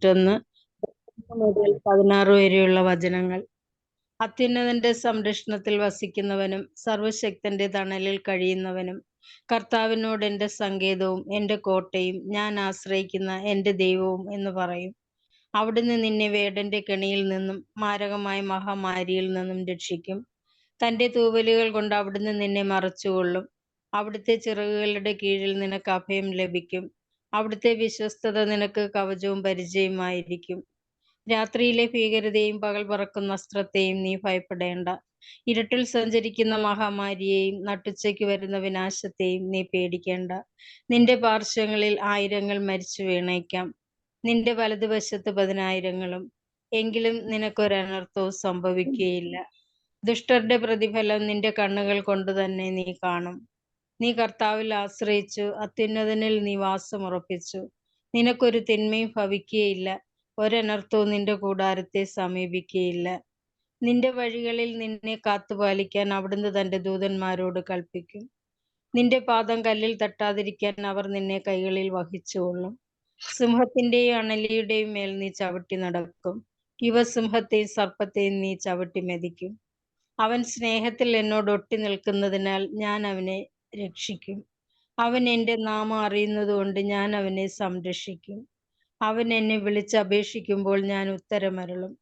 21 മുതൽ 16 വരെയുള്ള വചനങ്ങൾ. അത്യുന്നതന്റെ സംരക്ഷണത്തിൽ വസിക്കുന്നവനും സർവശക്തന്റെ തണലിൽ കഴിയുന്നവനും കർത്താവിനോട് എന്റെ സങ്കേതവും എന്റെ കോട്ടയും ഞാൻ ആശ്രയിക്കുന്ന എന്റെ ദൈവവും എന്ന് പറയും. അവിടുന്ന് നിന്നെ വേടന്റെ കെണിയിൽ നിന്നും മാരകമായ മഹാമാരിയിൽ നിന്നും രക്ഷിക്കും. തന്റെ തൂവലുകൾ കൊണ്ട് അവിടുന്ന് നിന്നെ മറച്ചുകൊള്ളും. അവിടുത്തെ ചിറകുകളുടെ കീഴിൽ നിനക്ക് അഭയം ലഭിക്കും. അവിടുത്തെ വിശ്വസ്തത നിനക്ക് കവചവും പരിചയമായിരിക്കും. രാത്രിയിലെ ഭീകരതയും പകൽ പറക്കുന്ന അസ്ത്രത്തെയും നീ ഭയപ്പെടേണ്ട. ഇരുട്ടിൽ സഞ്ചരിക്കുന്ന മഹാമാരിയെയും നട്ടുച്ചയ്ക്ക് വരുന്ന വിനാശത്തെയും നീ പേടിക്കേണ്ട. നിന്റെ പാർശ്വങ്ങളിൽ 1000 മരിച്ചു വീണേക്കാം, നിന്റെ വലതുവശത്ത് 10,000, എങ്കിലും നിനക്കൊരനർത്ഥവും സംഭവിക്കുകയില്ല. ദുഷ്ടരുടെ പ്രതിഫലം നിന്റെ കണ്ണുകൾ കൊണ്ട് തന്നെ നീ കാണും. നീ കർത്താവിൽ ആശ്രയിച്ചു, അത്യുന്നതനിൽ നീ വാസമുറപ്പിച്ചു. നിനക്കൊരു തിന്മയും ഭവിക്കുകയില്ല, ഒരനർത്ഥവും നിന്റെ കൂടാരത്തെ സമീപിക്കുകയില്ല. നിന്റെ വഴികളിൽ നിന്നെ കാത്തുപാലിക്കാൻ അവിടുന്ന് തന്റെ ദൂതന്മാരോട് കൽപ്പിക്കും. നിന്റെ പാദം കല്ലിൽ തട്ടാതിരിക്കാൻ അവർ നിന്നെ കൈകളിൽ വഹിച്ചുകൊള്ളും. സിംഹത്തിന്റെയും അണലിയുടെയും മേൽ നീ ചവിട്ടി നടക്കും. യുവസിംഹത്തെയും സർപ്പത്തെയും നീ ചവിട്ടി മെതിക്കും. അവൻ സ്നേഹത്തിൽ എന്നോട് ഒട്ടി നിൽക്കുന്നതിനാൽ ഞാൻ അവനെ രക്ഷിക്കും. അവൻ എന്റെ നാമം അറിയുന്നതുകൊണ്ട് ഞാൻ അവനെ സംരക്ഷിക്കും. അവൻ എന്നെ വിളിച്ചപേക്ഷിക്കുമ്പോൾ ഞാൻ ഉത്തരമരുളും.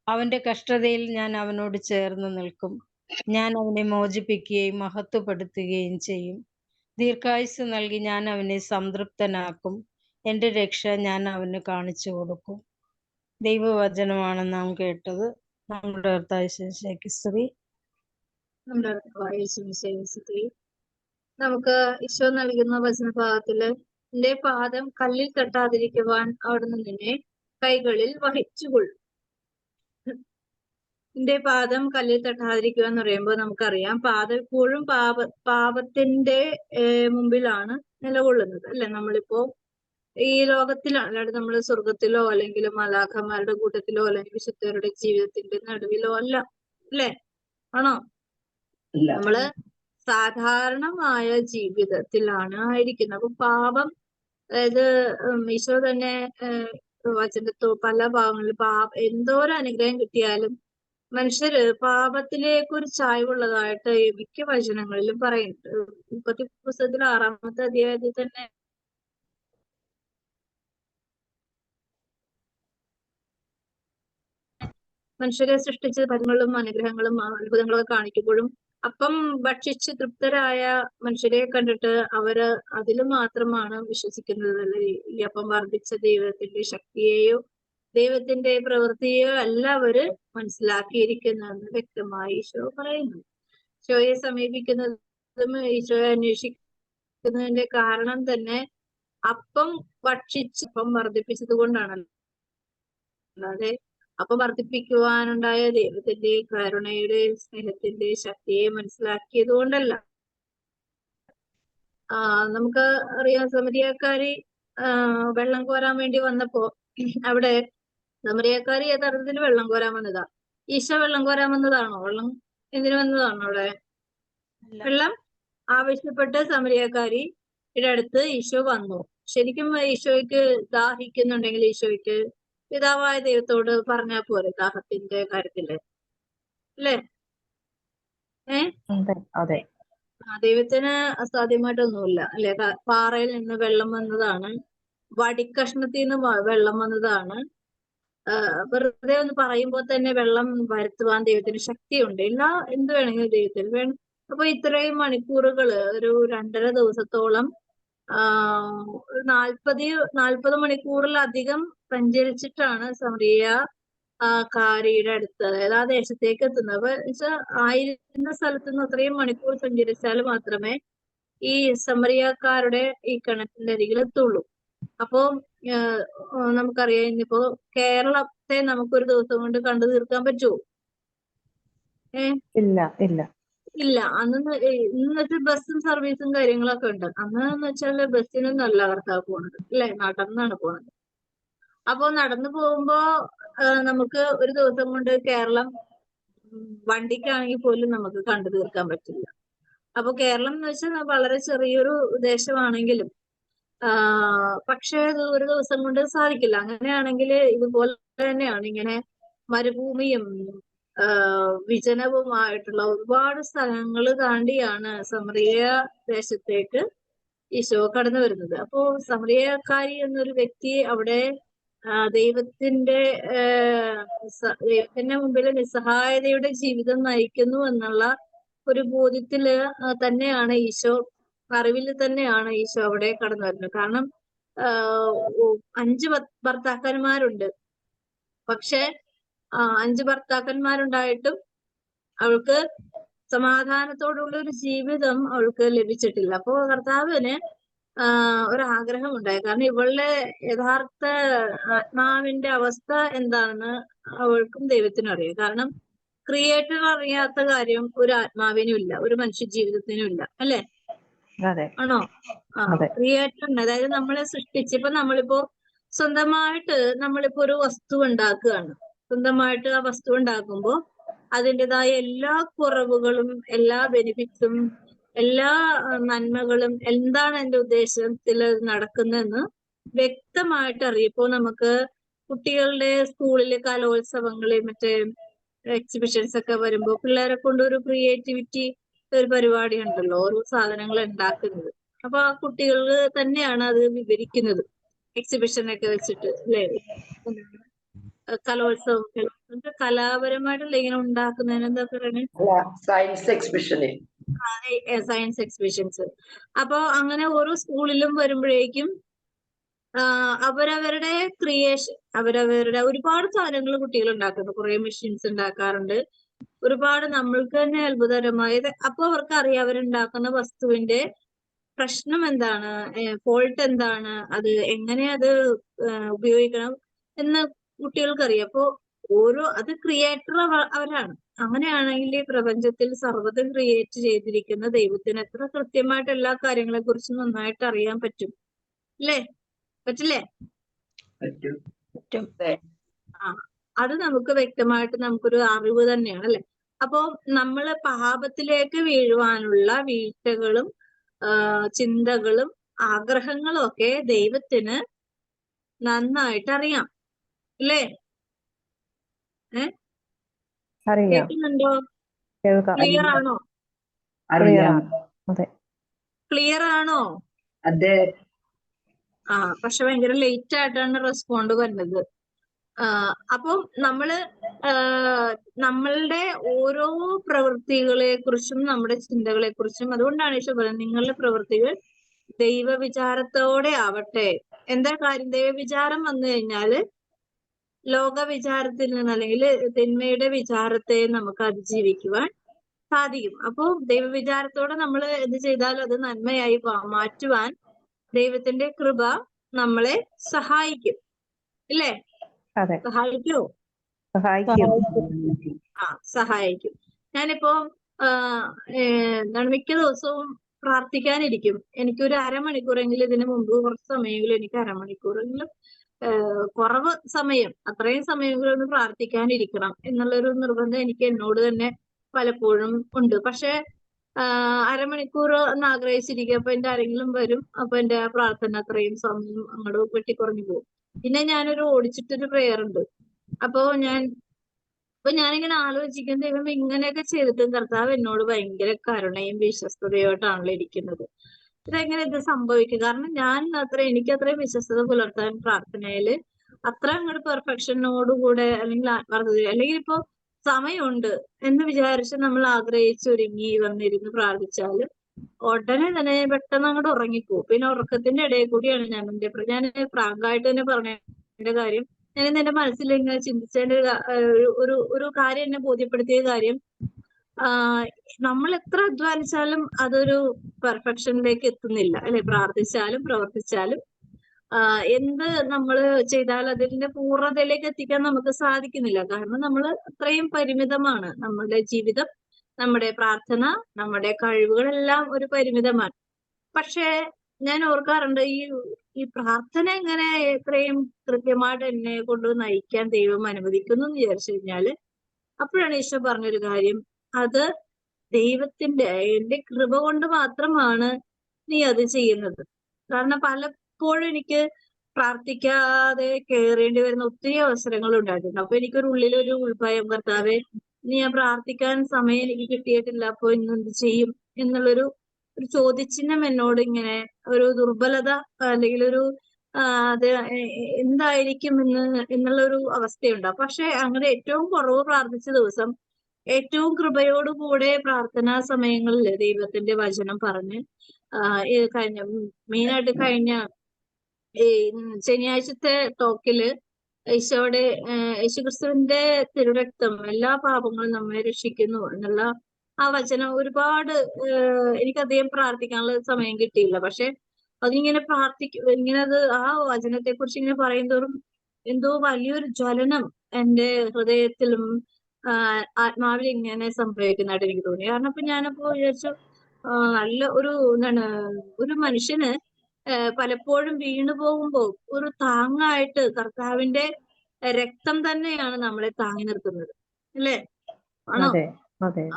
അവന്റെ കഷ്ടതയിൽ ഞാൻ അവനോട് ചേർന്ന് നിൽക്കും. ഞാൻ അവനെ മോചിപ്പിക്കുകയും മഹത്വപ്പെടുത്തുകയും ചെയ്യും. ദീർഘായുസ്സ് നൽകി ഞാൻ അവനെ സംതൃപ്തനാക്കും. എന്റെ രക്ഷ ഞാൻ അവന് കാണിച്ചു കൊടുക്കും. ദൈവവചനമാണ് നാം കേട്ടത്. നമ്മുടെ കർത്താവിശേഷിക്ക് സ്തുതി. നമുക്ക് ഈശോ നൽകുന്ന വചനഭാഗത്തില് നിന്റെ പാദം കല്ലിൽ തട്ടാതിരിക്കുവാൻ അവിടുന്ന് നിന്നെ കൈകളിൽ വഹിച്ചുകൊള്ളും. നിന്റെ പാദം കല്ലിൽ തട്ടാതിരിക്കുക എന്ന് പറയുമ്പോൾ നമുക്കറിയാം, പാദം എപ്പോഴും പാപത്തിന്റെ മുമ്പിലാണ് നിലകൊള്ളുന്നത്, അല്ലെ? നമ്മളിപ്പോ ഈ ലോകത്തിലാണ്, അല്ലാണ്ട് നമ്മൾ സ്വർഗത്തിലോ അല്ലെങ്കിൽ മാലാഖമാരുടെ കൂട്ടത്തിലോ അല്ലെങ്കിൽ വിശുദ്ധരുടെ ജീവിതത്തിന്റെ നടുവിലോ അല്ല, അല്ലെ? ആണോ? നമ്മള് സാധാരണമായ ജീവിതത്തിലാണ് ആയിരിക്കുന്നത്. അപ്പൊ പാപം, അതായത് ഈശോ തന്നെ വചനത്തോ പല ഭാഗങ്ങളിൽ എന്തോരം അനുഗ്രഹം കിട്ടിയാലും മനുഷ്യര് പാപത്തിലേക്ക് ഒരു ചായ്വുള്ളതായിട്ട് മിക്ക വചനങ്ങളിലും പറയുന്നുണ്ട്. ഉൽപ്പത്തി പുസ്തകത്തിൽ 6-ാമത്തെ അധ്യായത്തിൽ തന്നെ മനുഷ്യരെ സൃഷ്ടിച്ച് പരങ്ങളും അനുഗ്രഹങ്ങളും അത്ഭുതങ്ങളൊക്കെ കാണിക്കുമ്പോഴും അപ്പം ഭക്ഷിച്ച് തൃപ്തരായ മനുഷ്യരെ കണ്ടിട്ട് അവര് അതിൽ മാത്രമാണ് വിശ്വസിക്കുന്നത്. ഈ അപ്പം വർദ്ധിച്ച ദൈവത്തിന്റെ ശക്തിയെയോ ദൈവത്തിന്റെ പ്രവൃത്തിയോ അല്ല അവര് മനസ്സിലാക്കിയിരിക്കുന്നതെന്ന് വ്യക്തമായി ഈശോ പറയുന്നു. ഈശോയെ സമീപിക്കുന്നതും ഈശോയെ അന്വേഷിക്കുന്നതിന്റെ കാരണം തന്നെ അപ്പം ഭക്ഷിച്ച് അപ്പം വർദ്ധിപ്പിച്ചത് കൊണ്ടാണല്ലോ, അല്ലാതെ അപ്പം വർദ്ധിപ്പിക്കുവാനുണ്ടായ ദൈവത്തിന്റെ കരുണയുടെ സ്നേഹത്തിന്റെ ശക്തിയെ മനസ്സിലാക്കിയത് കൊണ്ടല്ല. നമുക്ക് അറിയാം, സമരിയക്കാരി വെള്ളം കോരാൻ വേണ്ടി വന്നപ്പോ അവിടെ സമരിയക്കാരി യഥാർത്ഥത്തിൽ വെള്ളം കോരാൻ വന്നതാ. ഈശോ വെള്ളം കോരാൻ വന്നതാണോ? വെള്ളം എന്തിനു വന്നതാണോ അവിടെ? വെള്ളം ആവശ്യപ്പെട്ട് സമരിയക്കാരിയുടെ അടുത്ത് ഈശോ വന്നു. ശരിക്കും ഈശോയ്ക്ക് ദാഹിക്കുന്നുണ്ടെങ്കിൽ ഈശോയ്ക്ക് പിതാവായ ദൈവത്തോട് പറഞ്ഞാൽ പോരെ ദാഹത്തിന്റെ കാര്യത്തില്, അല്ലേ? അതെ. ദൈവത്തിന് അസാധ്യമായിട്ടൊന്നുമില്ല, അല്ലെ? പാറയിൽ നിന്ന് വെള്ളം വന്നതാണ്, വടിക്കഷ്ണത്തിൽ നിന്ന് വെള്ളം വന്നതാണ്. വെറുതെ ഒന്ന് പറയുമ്പോൾ തന്നെ വെള്ളം വരുത്തുവാൻ ദൈവത്തിന് ശക്തിയുണ്ട്. എന്ത് വേണമെങ്കിലും ദൈവത്തിന് വേണം. അപ്പൊ ഇത്രയും മണിക്കൂറുകള്, ഒരു 2.5 ദിവസത്തോളം 40 മണിക്കൂറിലധികം സഞ്ചരിച്ചിട്ടാണ് സമറിയ കാരിയുടെ അടുത്ത്, അതായത് ആ ദേശത്തേക്ക് എത്തുന്നത്. അപ്പൊ വെച്ചാൽ ആയിരുന്ന സ്ഥലത്ത് നിന്ന് അത്രയും മണിക്കൂർ സഞ്ചരിച്ചാൽ മാത്രമേ ഈ സമറിയക്കാരുടെ ഈ കിണറ്റിന്റെ അരികിൽ എത്തുള്ളൂ. അപ്പോ നമുക്കറിയാം, ഇന്നിപ്പോ കേരളത്തെ നമുക്കൊരു ദിവസം കൊണ്ട് കണ്ടു തീർക്കാൻ പറ്റുമോ? ഇല്ല. ഇന്നത്തെ ബസ്സും സർവീസും കാര്യങ്ങളൊക്കെ ഉണ്ട്. അന്നെന്ന് വെച്ചാല് ബസ്സിനൊന്നും അല്ല കർത്താവ് പോണത്, അല്ലെ? നടന്നാണ് പോണത്. അപ്പൊ നടന്നു പോകുമ്പോ നമുക്ക് ഒരു ദിവസം കൊണ്ട് കേരളം വണ്ടിക്കാണെങ്കിൽ പോലും നമുക്ക് കണ്ടു തീർക്കാൻ പറ്റില്ല. അപ്പൊ കേരളം എന്ന് വെച്ചാൽ വളരെ ചെറിയൊരു ദേശമാണെങ്കിലും പക്ഷേ അത് ഒരു ദിവസം കൊണ്ട് സാധിക്കില്ല. അങ്ങനെയാണെങ്കിൽ ഇതുപോലെ തന്നെയാണ് ഇങ്ങനെ മരുഭൂമിയും വിജനവുമായിട്ടുള്ള ഒരുപാട് സ്ഥലങ്ങൾ താണ്ടിയാണ് സമറിയ ദേശത്തേക്ക് ഈശോ കടന്നു വരുന്നത്. അപ്പോ സമറിയക്കാരി എന്നൊരു വ്യക്തി അവിടെ ദൈവത്തിന്റെ മുമ്പിൽ നിസ്സഹായതയുടെ ജീവിതം നയിക്കുന്നു എന്നുള്ള ഒരു ബോധ്യത്തില് തന്നെയാണ് ഈശോ, അറിവിൽ തന്നെയാണ് ഈശോ അവിടെ കടന്നു വരുന്നത്. കാരണം 5 ഭർത്താക്കന്മാരുണ്ട്. പക്ഷെ 5 ഭർത്താക്കന്മാരുണ്ടായിട്ടും അവൾക്ക് സമാധാനത്തോടുള്ള ഒരു ജീവിതം അവൾക്ക് ലഭിച്ചിട്ടില്ല. അപ്പോ കർത്താവിന് ഒരാഗ്രഹം ഉണ്ടായി. കാരണം ഇവളുടെ യഥാർത്ഥ ആത്മാവിന്റെ അവസ്ഥ എന്താണെന്ന് അവൾക്കും ദൈവത്തിനും അറിയാം. കാരണം ക്രിയേറ്റർ അറിയാത്ത കാര്യം ഒരു ആത്മാവിനും ഇല്ല, ഒരു മനുഷ്യ ജീവിതത്തിനും ഇല്ല, അല്ലെ? ആണോ? ക്രിയേറ്ററിന്, അതായത് നമ്മളെ സൃഷ്ടിച്ച് ഇപ്പൊ നമ്മളിപ്പോ സ്വന്തമായിട്ട് നമ്മളിപ്പോ ഒരു വസ്തു ഉണ്ടാക്കുകയാണ്. സ്വന്തമായിട്ട് ആ വസ്തു ഉണ്ടാക്കുമ്പോൾ അതിൻ്റെതായ എല്ലാ കുറവുകളും, എല്ലാ ബെനിഫിറ്റ്സും, എല്ലാ നന്മകളും, എന്താണ് എന്റെ ഉദ്ദേശത്തിൽ നടക്കുന്നതെന്ന് വ്യക്തമായിട്ട് അറിയും. ഇപ്പോ നമുക്ക് കുട്ടികളുടെ സ്കൂളിലെ കലോത്സവങ്ങള്, മറ്റേ എക്സിബിഷൻസ് ഒക്കെ വരുമ്പോൾ പിള്ളേരെ കൊണ്ട് ഒരു ക്രിയേറ്റിവിറ്റി ഒരു പരിപാടി ഉണ്ടല്ലോ, ഓരോ സാധനങ്ങൾ ഉണ്ടാക്കുന്നത്. അപ്പൊ ആ കുട്ടികൾ തന്നെയാണ് അത് വിവരിക്കുന്നത് എക്സിബിഷനൊക്കെ വെച്ചിട്ട്, അല്ലെ? കലോത്സവം, കലാപരമായിട്ടുള്ള ഇങ്ങനെ ഉണ്ടാക്കുന്നതിന് എന്താ പറയുന്നത്? Science exhibition. Science exhibitions. അപ്പൊ അങ്ങനെ ഓരോ സ്കൂളിലും വരുമ്പോഴേക്കും അവരവരുടെ ക്രിയേഷൻ, അവരവരുടെ ഒരുപാട് സാധനങ്ങൾ കുട്ടികൾ ഉണ്ടാക്കുന്നു. കുറെ മെഷീൻസ് ഉണ്ടാക്കാറുണ്ട്, ഒരുപാട് നമ്മൾക്ക് തന്നെ അത്ഭുതകരമായത്. അപ്പൊ അവർക്ക് അറിയാം അവരുണ്ടാക്കുന്ന വസ്തുവിന്റെ പ്രശ്നം എന്താണ്, ഫോൾട്ട് എന്താണ്, അത് എങ്ങനെ അത് ഉപയോഗിക്കണം എന്ന് കുട്ടികൾക്കറിയാം. അപ്പോ അത് ക്രിയേറ്റർ അവരാണ്. അങ്ങനെയാണെങ്കിൽ ഈ പ്രപഞ്ചത്തിൽ സർവ്വതും ക്രിയേറ്റ് ചെയ്തിരിക്കുന്ന ദൈവത്തിന് എത്ര കൃത്യമായിട്ട് എല്ലാ കാര്യങ്ങളെ കുറിച്ച് നന്നായിട്ട് അറിയാൻ പറ്റും, അല്ലേ? പറ്റില്ലേ? പറ്റും. അത് നമുക്ക് വ്യക്തമായിട്ട് നമുക്കൊരു അറിവ് തന്നെയാണ്, അല്ലെ? അപ്പോ നമ്മള് പാപത്തിലേക്ക് വീഴുവാനുള്ള വീഴ്ചകളും ചിന്തകളും ആഗ്രഹങ്ങളും ഒക്കെ ദൈവത്തിന് നന്നായിട്ട് അറിയാം, അല്ലേ? കേൾക്കുന്നുണ്ടോ? ക്ലിയർ ആണോ? ക്ലിയർ ആണോ? അതെ. പക്ഷെ ഭയങ്കര ലേറ്റ് ആയിട്ടാണ് റെസ്പോണ്ട് വരുന്നത്. അപ്പം നമ്മളുടെ ഓരോ പ്രവൃത്തികളെ കുറിച്ചും നമ്മുടെ ചിന്തകളെ കുറിച്ചും, അതുകൊണ്ടാണ് ഈശോ പറയുന്നത് നിങ്ങളുടെ പ്രവൃത്തികൾ ദൈവവിചാരത്തോടെ ആവട്ടെ. എന്താ കാര്യം? ദൈവവിചാരം വന്നു കഴിഞ്ഞാല് ലോകവിചാരത്തിൽ നിന്ന്, അല്ലെങ്കിൽ തിന്മയുടെ വിചാരത്തെ നമുക്ക് അതിജീവിക്കുവാൻ സാധിക്കും. അപ്പോ ദൈവവിചാരത്തോടെ നമ്മൾ എന്ത് ചെയ്താലും അത് നന്മയായി മാറ്റുവാൻ ദൈവത്തിന്റെ കൃപ നമ്മളെ സഹായിക്കും, ഇല്ലേ? സഹായിക്കോ? സഹായിക്കും. ഞാനിപ്പോ മിക്ക ദിവസവും പ്രാർത്ഥിക്കാനിരിക്കും. എനിക്കൊരു അരമണിക്കൂറെങ്കിലും ഇതിനു മുമ്പ് കുറച്ച് സമയമെങ്കിലും എനിക്ക് അരമണിക്കൂറെങ്കിലും കുറവ് സമയം, അത്രയും സമയങ്ങളിൽ ഒന്ന് പ്രാർത്ഥിക്കാനിരിക്കണം എന്നുള്ളൊരു നിർബന്ധം എനിക്ക് എന്നോട് തന്നെ പലപ്പോഴും ഉണ്ട്. പക്ഷെ അരമണിക്കൂർ ഒന്ന് ആഗ്രഹിച്ചിരിക്കും. അപ്പൊ എന്റെ ആരെങ്കിലും വരും, അപ്പൊ എന്റെ ആ പ്രാർത്ഥന അത്രയും സമയം അങ്ങോട്ട് വെട്ടിക്കുറഞ്ഞു പോകും. പിന്നെ ഞാനൊരു ഓടിച്ചിട്ടൊരു പ്രെയർ ഉണ്ട്. അപ്പൊ ഞാനിങ്ങനെ ആലോചിക്കും, ദൈവം ഇങ്ങനെയൊക്കെ ചെയ്തിട്ടും കർത്താവ് എന്നോട് ഭയങ്കര കരുണയും വിശ്വസ്തയോട്ടാണല്ലോ ഇരിക്കുന്നത്. ഇതെങ്ങനെ ഇത് സംഭവിക്കും? കാരണം എനിക്ക് അത്രയും വിശ്വസ്തത പുലർത്താൻ പ്രാർത്ഥനയില് അത്ര അങ്ങോട്ട് പെർഫെക്ഷനോടുകൂടെ, അല്ലെങ്കിൽ ആത്മാർത്ഥത, അല്ലെങ്കിൽ ഇപ്പോ സമയമുണ്ട് എന്ന് വിചാരിച്ച് നമ്മൾ ആഗ്രഹിച്ചൊരുങ്ങി വന്നിരുന്ന് പ്രാർത്ഥിച്ചാല് ഉടനെ തന്നെ പെട്ടെന്ന് അങ്ങോട്ട് ഉറങ്ങിപ്പോകും. പിന്നെ ഉറക്കത്തിന്റെ ഇടയിൽ കൂടിയാണ് ഞാൻ ഫ്രാങ്കായിട്ട് തന്നെ പറഞ്ഞ കാര്യം, ഞാൻ എന്റെ മനസ്സിൽ ഇങ്ങനെ ചിന്തിച്ചതിന്റെ ഒരു കാര്യം, എന്നെ ബോധ്യപ്പെടുത്തിയ കാര്യം, നമ്മൾ എത്ര അധ്വാനിച്ചാലും അതൊരു പെർഫെക്ഷനിലേക്ക് എത്തുന്നില്ല, അല്ലെ? പ്രാർത്ഥിച്ചാലും പ്രവർത്തിച്ചാലും എന്ത് നമ്മൾ ചെയ്താൽ അതിന്റെ പൂർണ്ണതയിലേക്ക് എത്തിക്കാൻ നമുക്ക് സാധിക്കുന്നില്ല. കാരണം നമ്മൾ അത്രയും പരിമിതമാണ്. നമ്മുടെ ജീവിതം, നമ്മുടെ പ്രാർത്ഥന, നമ്മുടെ കഴിവുകളെല്ലാം ഒരു പരിമിതമാണ്. പക്ഷേ ഞാൻ ഓർക്കാറുണ്ട്, ഈ പ്രാർത്ഥന എങ്ങനെ എത്രയും കൃത്യമായിട്ട് എന്നെ കൊണ്ട് നയിക്കാൻ ദൈവം അനുവദിക്കുന്നു എന്ന് വിചാരിച്ചു കഴിഞ്ഞാല്, അപ്പോഴാണ് ഈശോ പറഞ്ഞൊരു കാര്യം, അത് എന്റെ കൃപ കൊണ്ട് മാത്രമാണ് നീ അത് ചെയ്യുന്നത്. കാരണം പലപ്പോഴും എനിക്ക് പ്രാർത്ഥിക്കാതെ കയറേണ്ടി വരുന്ന ഒത്തിരി അവസരങ്ങൾ ഉണ്ടായിട്ടുണ്ട്. അപ്പൊ എനിക്കൊരു ഉള്ളിലൊരു ഉൾഭയം, കർത്താവേ ഇനി ഞാൻ പ്രാർത്ഥിക്കാൻ സമയം എനിക്ക് കിട്ടിയിട്ടില്ല, അപ്പൊ ഇന്ന് എന്ത് ചെയ്യും എന്നുള്ളൊരു ചോദ്യചിഹ്നം എന്നോട് ഇങ്ങനെ ഒരു ദുർബലത അല്ലെങ്കിൽ ഒരു അത് എന്തായിരിക്കും എന്നുള്ളൊരു അവസ്ഥയുണ്ട്. പക്ഷെ അങ്ങനെ ഏറ്റവും കുറവ് പ്രാർത്ഥിച്ച ദിവസം ഏറ്റവും കൃപയോടുകൂടെ പ്രാർത്ഥനാ സമയങ്ങളിൽ ദൈവത്തിന്റെ വചനം പറഞ്ഞ് കഴിഞ്ഞ മെയിനായിട്ട് കഴിഞ്ഞ ഈ ശനിയാഴ്ചത്തെ ടോക്കില് ഈശോയുടെ യേശുക്രിസ്തുവിന്റെ തിരുരക്തം എല്ലാ പാപങ്ങളും നമ്മെ രക്ഷിക്കുന്നു എന്നുള്ള ആ വചനം ഒരുപാട് എനിക്കധികം പ്രാർത്ഥിക്കാനുള്ള സമയം കിട്ടിയില്ല. പക്ഷെ അതിങ്ങനെ ഇങ്ങനെ അത് ആ വചനത്തെ കുറിച്ച് ഇങ്ങനെ പറയുന്തോറും എന്തോ വലിയൊരു ജ്വലനം എന്റെ ഹൃദയത്തിലും ആത്മാവിൽ ഇങ്ങനെ സംഭവിക്കുന്നതായിട്ട് എനിക്ക് തോന്നി. കാരണം ഇപ്പൊ ഞാനപ്പോ വിചാരിച്ചു നല്ല എന്താണ് ഒരു മനുഷ്യന് പലപ്പോഴും വീണു പോകുമ്പോ ഒരു താങ്ങായിട്ട് കർത്താവിന്റെ രക്തം തന്നെയാണ് നമ്മളെ താങ്ങി നിർത്തുന്നത്, അല്ലേ? ആണോ?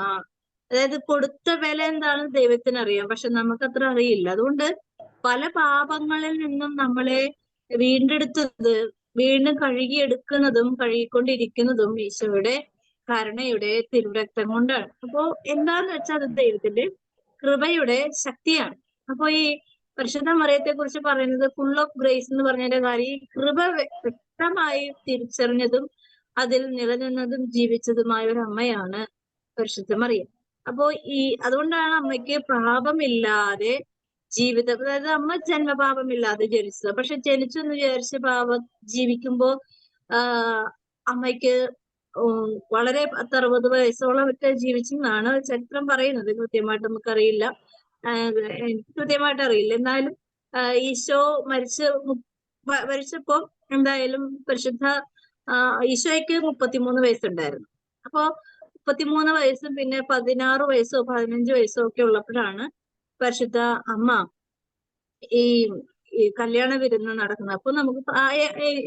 ആ, അതായത് കൊടുത്ത വില എന്താണെന്ന് ദൈവത്തിന് അറിയാം, പക്ഷെ നമുക്കത്ര അറിയില്ല. അതുകൊണ്ട് പല പാപങ്ങളിൽ നിന്നും നമ്മളെ വീണ്ടെടുത്തത്, വീണ്ടും കഴുകിയെടുക്കുന്നതും കഴുകിക്കൊണ്ടിരിക്കുന്നതും ഈശോയുടെ കരുണയുടെ തിരുരക്തം കൊണ്ടാണ്. അപ്പോ എന്താന്ന് വെച്ചാൽ അത് ദൈവത്തിന്റെ കൃപയുടെ ശക്തിയാണ്. അപ്പൊ ഈ പരിശുദ്ധ മറിയത്തെ കുറിച്ച് പറയുന്നത് ഫുൾ ഓഫ് ഗ്രേസ് എന്ന് പറഞ്ഞതിന്റെ കാര്യം ഈ കൃപ വ്യക്തമായി തിരിച്ചറിഞ്ഞതും അതിൽ നിലനിന്നതും ജീവിച്ചതുമായ ഒരു അമ്മയാണ് പരിശുദ്ധ മറിയം. അപ്പോ അതുകൊണ്ടാണ് അമ്മയ്ക്ക് പാപമില്ലാതെ ജീവിതം, അതായത് അമ്മ ജന്മപാപമില്ലാതെ ജനിച്ചത്. പക്ഷെ ജനിച്ചു എന്ന് വിചാരിച്ച് ജീവിക്കുമ്പോ അമ്മയ്ക്ക് വളരെ 10-60 വയസ്സോളം ഒക്കെ ജീവിച്ചെന്നാണ് ചരിത്രം പറയുന്നത്. കൃത്യമായിട്ട് നമുക്കറിയില്ല, എനിക്ക് കൃത്യമായിട്ട് അറിയില്ല. എന്നാലും ഈശോ മരിച്ചപ്പോ എന്തായാലും പരിശുദ്ധ ഈശോയ്ക്ക് 33 വയസ്സുണ്ടായിരുന്നു. അപ്പോ 33 വയസ്സും പിന്നെ 16 വയസ്സോ 15 വയസ്സോ ഒക്കെ ഉള്ളപ്പോഴാണ് പരിശുദ്ധ അമ്മ ഈ കല്യാണ വിരുന്ന് നടക്കുന്നത്. അപ്പൊ നമുക്ക്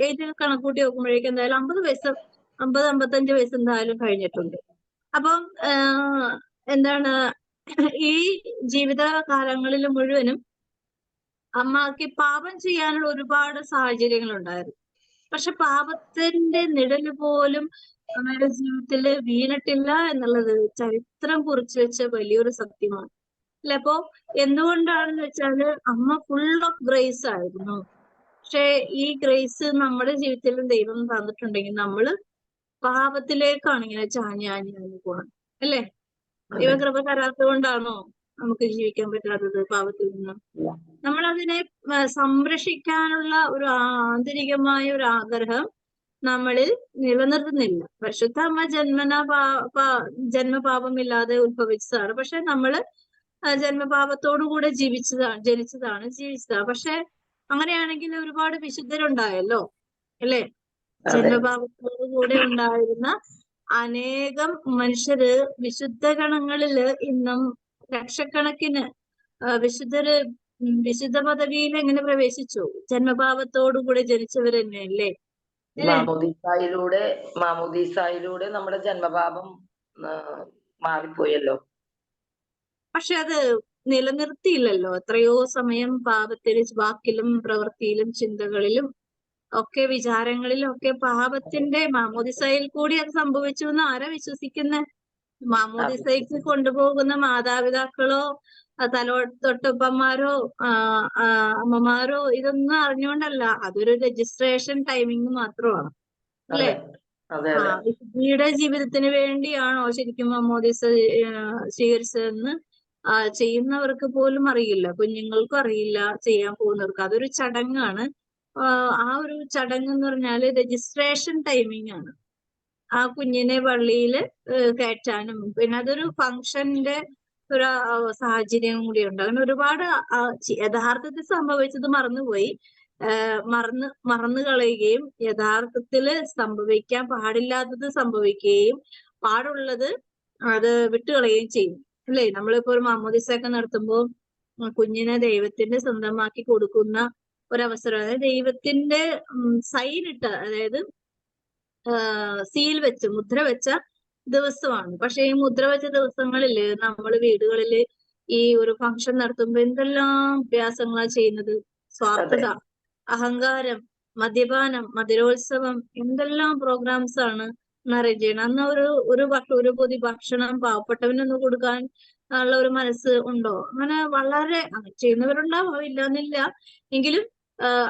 ഏജ് കണക്കൂട്ടി നോക്കുമ്പോഴേക്കും എന്തായാലും 50-55 വയസ്സ് എന്തായാലും കഴിഞ്ഞിട്ടുണ്ട്. അപ്പം എന്താണ് ഈ ജീവിത കാലങ്ങളിൽ മുഴുവനും അമ്മക്ക് പാപം ചെയ്യാനുള്ള ഒരുപാട് സാഹചര്യങ്ങൾ ഉണ്ടായിരുന്നു. പക്ഷെ പാപത്തിന്റെ നിഴല് പോലും അമ്മയുടെ ജീവിതത്തിൽ വീണിട്ടില്ല എന്നുള്ളത് ചരിത്രം കുറിച്ച് വെച്ച വലിയൊരു സത്യമാണ്, അല്ലെ? അപ്പോ എന്തുകൊണ്ടാണെന്ന് വെച്ചാല് അമ്മ ഫുൾ ഓഫ് ഗ്രേസ് ആയിരുന്നു. പക്ഷെ ഈ ഗ്രേസ് നമ്മുടെ ജീവിതത്തിലും ദൈവം തന്നിട്ടുണ്ടെങ്കിൽ നമ്മള് പാപത്തിലേക്കാണ് ഇങ്ങനെ ചാഞ്ഞാഞ്ഞു പോകണം, അല്ലേ? ദൈവകൃപ തരാത്തത് കൊണ്ടാണോ നമുക്ക് ജീവിക്കാൻ പറ്റാത്തത് പാപത്തിൽ നിന്നും? നമ്മളതിനെ സംരക്ഷിക്കാനുള്ള ഒരു ആന്തരികമായ ഒരു ആഗ്രഹം നമ്മളിൽ നിലനിർത്തുന്നില്ല. പരിശുദ്ധ അമ്മ ജന്മപാപമില്ലാതെ ഉത്ഭവിച്ചതാണ്. പക്ഷെ നമ്മള് ജന്മപാപത്തോടുകൂടെ ജനിച്ചതാണ്. പക്ഷെ അങ്ങനെയാണെങ്കിൽ ഒരുപാട് വിശുദ്ധരുണ്ടായല്ലോ, അല്ലേ? ജന്മപാപത്തോടുകൂടെ ഉണ്ടായിരുന്ന അനേകം മനുഷ്യര് വിശുദ്ധ ഗണങ്ങളില് ഇന്നും ലക്ഷക്കണക്കിന് വിശുദ്ധ പദവിയിൽ എങ്ങനെ പ്രവേശിച്ചു? ജന്മപാപത്തോടുകൂടെ ജനിച്ചവർ തന്നെയല്ലേ? മാമോദീസായിലൂടെ നമ്മുടെ ജന്മപാപം മാറിപ്പോയല്ലോ. പക്ഷെ അത് നിലനിർത്തിയില്ലല്ലോ. എത്രയോ സമയം പാപത്തിൽ വാക്കിലും പ്രവൃത്തിയിലും ചിന്തകളിലും ഒക്കെ വിചാരങ്ങളിലും ഒക്കെ പാപത്തിന്റെ മാമോദിസയിൽ കൂടി അത് സംഭവിച്ചു എന്ന് ആരാ വിശ്വസിക്കുന്നത്? മാമോദിസയ്ക്ക് കൊണ്ടുപോകുന്ന മാതാപിതാക്കളോ തൊട്ടപ്പന്മാരോ അമ്മമാരോ ഇതൊന്നും അറിഞ്ഞുകൊണ്ടല്ല. അതൊരു രജിസ്ട്രേഷൻ ടൈമിങ് മാത്രമാണ്, അല്ലേ? വിശുദ്ധിയുടെ ജീവിതത്തിന് വേണ്ടിയാണോ ശരിക്കും മാമോദിസ സ്വീകരിച്ചതെന്ന് ചെയ്യുന്നവർക്ക് പോലും അറിയില്ല, കുഞ്ഞുങ്ങൾക്കും അറിയില്ല, ചെയ്യാൻ പോകുന്നവർക്ക്. അതൊരു ചടങ്ങാണ്. ആ ഒരു ചടങ്ങ് എന്ന് പറഞ്ഞാല് രജിസ്ട്രേഷൻ ടൈമിംഗ് ആണ്. ആ കുഞ്ഞിനെ പള്ളിയിൽ കയറ്റാനും പിന്നെ അതൊരു ഫംഗ്ഷന്റെ ഒരു സാഹചര്യം കൂടിയുണ്ട്. അങ്ങനെ ഒരുപാട് യഥാർത്ഥത്തിൽ സംഭവിച്ചത് മറന്നുപോയി, മറന്നു കളയുകയും യഥാർത്ഥത്തില് സംഭവിക്കാൻ പാടില്ലാത്തത് സംഭവിക്കുകയും പാടുള്ളത് അത് വിട്ടുകളയുകയും ചെയ്യും, അല്ലേ? നമ്മളിപ്പോ ഒരു മാമോദിസയൊക്കെ നടത്തുമ്പോൾ കുഞ്ഞിനെ ദൈവത്തിന്റെ സ്വന്തമാക്കി കൊടുക്കുന്ന ഒരവസരം, അതായത് ദൈവത്തിന്റെ സൈൻ ഇട്ട, അതായത് സീൽ വെച്ച് മുദ്ര വെച്ച ദിവസമാണ്. പക്ഷെ ഈ മുദ്ര വെച്ച ദിവസങ്ങളില് നമ്മള് വീടുകളില് ഈ ഒരു ഫംഗ്ഷൻ നടത്തുമ്പോ എന്തെല്ലാം അഭ്യാസങ്ങളാ ചെയ്യുന്നത്? സ്വാർത്ഥത, അഹങ്കാരം, മദ്യപാനം, മധുരോത്സവം, എന്തെല്ലാം പ്രോഗ്രാംസ് ആണ് അറേഞ്ച് ചെയ്യണം. അന്ന് ഒരു പൊതി ഭക്ഷണം പാവപ്പെട്ടവനൊന്ന് കൊടുക്കാൻ ഉള്ള ഒരു മനസ്സ് ഉണ്ടോ? അങ്ങനെ വളരെ ചെയ്യുന്നവരുണ്ടാവും, ഇല്ലാന്നില്ല. എങ്കിലും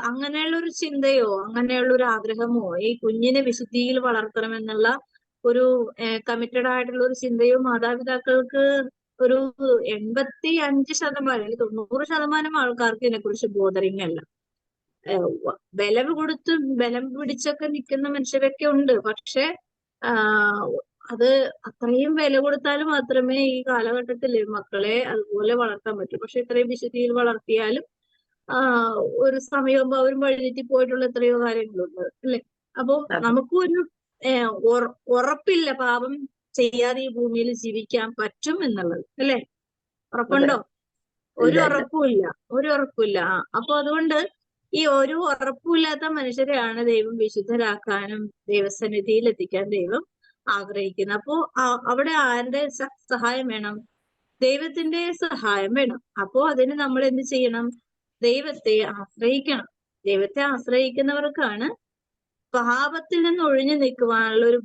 അങ്ങനെയുള്ള ഒരു ചിന്തയോ അങ്ങനെയുള്ള ഒരു ആഗ്രഹമോ ഈ കുഞ്ഞിനെ വിശുദ്ധിയിൽ വളർത്തണമെന്നുള്ള ഒരു കമ്മിറ്റഡ് ആയിട്ടുള്ള ഒരു ചിന്തയോ മാതാപിതാക്കൾക്ക് ഒരു 85% അല്ലെങ്കിൽ 90% ആൾക്കാർക്ക് ഇതിനെക്കുറിച്ച് ബോധറിങ് അല്ല. ബലം പിടിച്ചൊക്കെ നിൽക്കുന്ന മനുഷ്യരൊക്കെ ഉണ്ട്. പക്ഷെ അത് അത്രയും വില കൊടുത്താൽ മാത്രമേ ഈ കാലഘട്ടത്തിൽ മക്കളെ അതുപോലെ വളർത്താൻ പറ്റൂ. പക്ഷെ ഇത്രയും വിശുദ്ധിയിൽ വളർത്തിയാലും ഒരു സമയമാകുമ്പോ അവരും വഴിതെറ്റി പോയിട്ടുള്ള എത്രയോ കാര്യങ്ങളുണ്ട് അല്ലെ. അപ്പൊ നമുക്കും ഒരു ഉറപ്പില്ല പാപം ചെയ്യാതെ ഈ ഭൂമിയിൽ ജീവിക്കാൻ പറ്റും എന്നുള്ളത് അല്ലെ. ഉറപ്പുണ്ടോ? ഒരു ഉറപ്പുമില്ല. അപ്പൊ അതുകൊണ്ട് ഈ ഒരു ഉറപ്പുമില്ലാത്ത മനുഷ്യരെയാണ് ദൈവം വിശുദ്ധരാക്കാനും ദൈവസന്നിധിയിൽ എത്തിക്കാൻ ദൈവം ആഗ്രഹിക്കുന്നത്. അപ്പോ അവിടെ ആരുടെ സഹായം വേണം? ദൈവത്തിന്റെ സഹായം വേണം. അപ്പോ അതിന് നമ്മൾ എന്ത് ചെയ്യണം? ദൈവത്തെ ആശ്രയിക്കണം. ദൈവത്തെ ആശ്രയിക്കുന്നവർക്കാണ് പാപത്തിൽ നിന്ന് ഒഴിഞ്ഞു നിൽക്കുവാനുള്ള ഒരു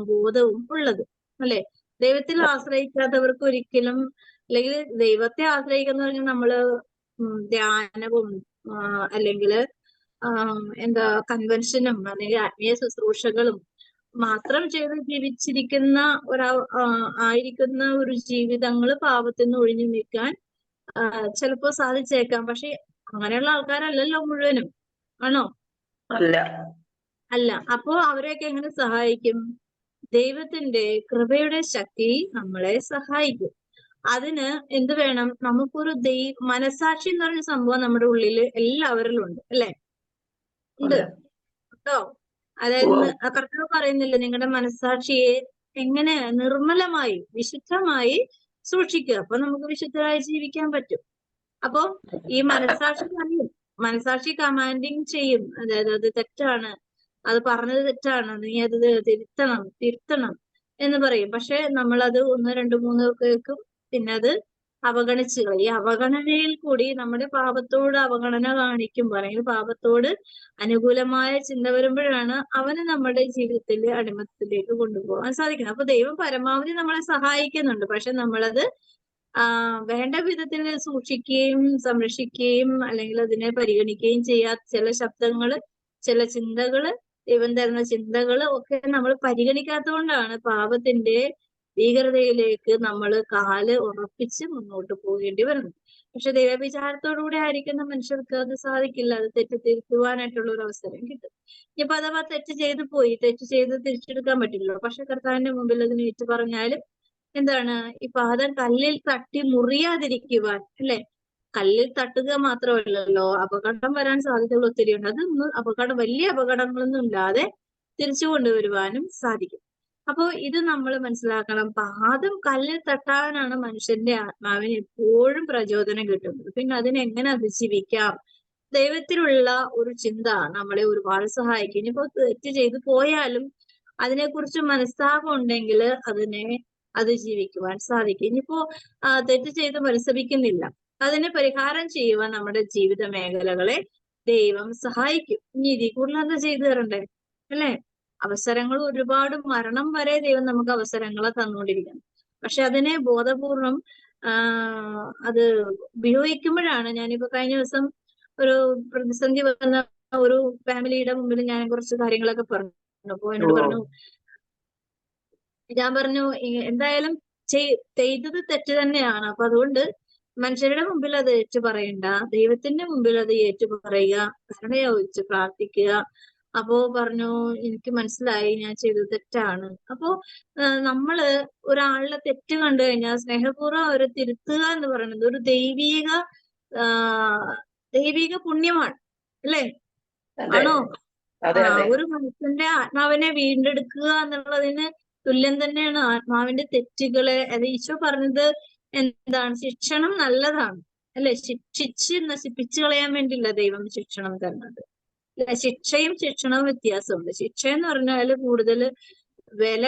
ബോധവും ഉള്ളത് അല്ലെ. ദൈവത്തിൽ ആശ്രയിക്കാത്തവർക്ക് ഒരിക്കലും, അല്ലെങ്കിൽ ദൈവത്തെ ആശ്രയിക്കുന്ന പറഞ്ഞാൽ നമ്മള് ധ്യാനവും അല്ലെങ്കിൽ കൺവെൻഷനും അല്ലെങ്കിൽ ആത്മീയ ശുശ്രൂഷകളും മാത്രം ചെയ്ത് ജീവിച്ചിരിക്കുന്ന ആയിരിക്കുന്ന ഒരു ജീവിതങ്ങൾ പാപത്തിൽ നിന്ന് ഒഴിഞ്ഞു നിൽക്കാൻ ചിലപ്പോ സാധിച്ചേക്കാം. പക്ഷെ അങ്ങനെയുള്ള ആൾക്കാരല്ലല്ലോ മുഴുവനും, ആണോ? അല്ല. അപ്പോ അവരെയൊക്കെ എങ്ങനെ സഹായിക്കും? ദൈവത്തിന്റെ കൃപയുടെ ശക്തി നമ്മളെ സഹായിക്കും. അതിന് എന്ത് വേണം? നമുക്കൊരു മനസാക്ഷി എന്ന് പറഞ്ഞ സംഭവം നമ്മുടെ ഉള്ളിൽ എല്ലാവരിലും ഉണ്ട് അല്ലെ. ഉണ്ട് കേട്ടോ. അതായത് കർത്താവ് പറയുന്നില്ല, നിങ്ങളുടെ മനസാക്ഷിയെ എങ്ങനെ നിർമ്മലമായി വിശുദ്ധമായി സൂക്ഷിക്കുക, അപ്പൊ നമുക്ക് വിശുദ്ധരായി ജീവിക്കാൻ പറ്റും. അപ്പോ ഈ മനസാക്ഷി കമാൻഡിങ് ചെയ്യും. അതായത് അത് തെറ്റാണ്, അത് പറഞ്ഞത് തെറ്റാണ്, നീ അത് തിരുത്തണം എന്ന് പറയും. പക്ഷെ നമ്മളത് 1, 2, 3 കേൾക്കും, പിന്നെ അത് അവഗണിച്ചു കളയും. ഈ അവഗണനയിൽ കൂടി നമ്മുടെ പാപത്തോട് അവഗണന കാണിക്കുമ്പോൾ അല്ലെങ്കിൽ പാപത്തോട് അനുകൂലമായ ചിന്ത വരുമ്പോഴാണ് അവന് നമ്മുടെ ജീവിതത്തിലെ അടിമത്തത്തിലേക്ക് കൊണ്ടുപോകാൻ സാധിക്കുന്നത്. അപ്പൊ ദൈവം പരമാവധി നമ്മളെ സഹായിക്കുന്നുണ്ട്. പക്ഷെ നമ്മളത് വേണ്ട വിധത്തിൽ സൂക്ഷിക്കുകയും സംരക്ഷിക്കുകയും അല്ലെങ്കിൽ അതിനെ പരിഗണിക്കുകയും ചെയ്യാത്ത ചില ശബ്ദങ്ങള്, ചില ചിന്തകള്, ദൈവം തരുന്ന ചിന്തകള് ഒക്കെ നമ്മൾ പരിഗണിക്കാത്തത് കൊണ്ടാണ് പാപത്തിന്റെ ഭീകരതയിലേക്ക് നമ്മൾ കാല് ഉറപ്പിച്ച് മുന്നോട്ട് പോകേണ്ടി വരുന്നത്. പക്ഷെ ദൈവവിചാരത്തോടുകൂടി ആയിരിക്കുന്ന മനുഷ്യർക്ക് അത് സാധിക്കില്ല. അത് തെറ്റ് തിരുത്തുവാനായിട്ടുള്ള ഒരു അവസരം കിട്ടും. ഇനിയിപ്പോ അഥവാ തെറ്റ് ചെയ്ത് തിരിച്ചെടുക്കാൻ പറ്റില്ലല്ലോ. പക്ഷെ കർത്താവിന്റെ മുമ്പിൽ അതിന് ഏറ്റു പറഞ്ഞാലും എന്താണ്, ഈ പാദം കല്ലിൽ തട്ടി മുറിയാതിരിക്കുവാൻ അല്ലെ. കല്ലിൽ തട്ടുക മാത്രമല്ലല്ലോ, അപകടം വരാൻ സാധ്യതകൾ ഒത്തിരിയുണ്ട്. അതൊന്നും വലിയ അപകടങ്ങളൊന്നും ഇല്ലാതെ തിരിച്ചു കൊണ്ടുവരുവാനും സാധിക്കും. അപ്പോ ഇത് നമ്മൾ മനസ്സിലാക്കണം. പാദം കല്ലിൽ തട്ടാനാണ് മനുഷ്യന്റെ ആത്മാവിന് എപ്പോഴും പ്രചോദനം കിട്ടുന്നത്. പിന്നെ അതിനെങ്ങനെ അതിജീവിക്കാം? ദൈവത്തിലുള്ള ഒരു ചിന്ത നമ്മളെ ഒരുപാട് സഹായിക്കും. ഇനിയിപ്പോ തെറ്റ് ചെയ്തു പോയാലും അതിനെക്കുറിച്ച് മനസ്താപം ഉണ്ടെങ്കിൽ അതിനെ അതിജീവിക്കുവാൻ സാധിക്കും. ഇനിയിപ്പോ തെറ്റ് ചെയ്ത് മത്സരിക്കുന്നില്ല, അതിനെ പരിഹാരം ചെയ്യുവാൻ നമ്മുടെ ജീവിത മേഖലകളെ ദൈവം സഹായിക്കും. ഇനി ഇതിൽ കൂടുതൽ എന്താ ചെയ്തു തരണ്ടേ അല്ലെ. അവസരങ്ങൾ ഒരുപാട്, മരണം വരെ ദൈവം നമുക്ക് അവസരങ്ങളെ തന്നുകൊണ്ടിരിക്കണം. പക്ഷെ അതിനെ ബോധപൂർവം അത് ഉപയോഗിക്കുമ്പോഴാണ്. ഞാനിപ്പോ കഴിഞ്ഞ ദിവസം ഒരു പ്രതിസന്ധി വന്ന ഒരു ഫാമിലിയുടെ മുമ്പിൽ ഞാൻ കുറച്ച് കാര്യങ്ങളൊക്കെ പറഞ്ഞു. അപ്പൊ എന്നോട് ഞാൻ പറഞ്ഞു എന്തായാലും ചെയ്തത് തെറ്റ് തന്നെയാണ്. അപ്പൊ അതുകൊണ്ട് മനുഷ്യരുടെ മുമ്പിൽ അത് ഏറ്റു പറയണ്ട, ദൈവത്തിന്റെ മുമ്പിൽ അത് ഏറ്റു പറയുക, കരുണയോദിച്ച് പ്രാർത്ഥിക്കുക. അപ്പോ പറഞ്ഞു, എനിക്ക് മനസ്സിലായി ഞാൻ ചെയ്തത് തെറ്റാണ്. അപ്പോ നമ്മള് ഒരാളുടെ തെറ്റ് കണ്ടു കഴിഞ്ഞാൽ സ്നേഹപൂർവ്വം അവരെ തിരുത്തുക എന്ന് പറയുന്നത് ഒരു ദൈവിക പുണ്യമാണ് അല്ലേ. ആണോ? ഒരു മനുഷ്യന്റെ ആത്മാവിനെ വീണ്ടെടുക്കുക എന്നുള്ളതിന് തുല്യം തന്നെയാണ് ആത്മാവിന്റെ തെറ്റുകളെ. അത് ഈശോ പറഞ്ഞത് എന്താണ്? ശിക്ഷണം നല്ലതാണ് അല്ലെ. ശിക്ഷിച്ച് നശിപ്പിച്ചു കളയാൻ വേണ്ടിയില്ല ദൈവം ശിക്ഷണം തരുന്നത്. ശിക്ഷയും ശിക്ഷണവും വ്യത്യാസമുണ്ട്. ശിക്ഷ എന്ന് പറഞ്ഞാൽ കൂടുതൽ വില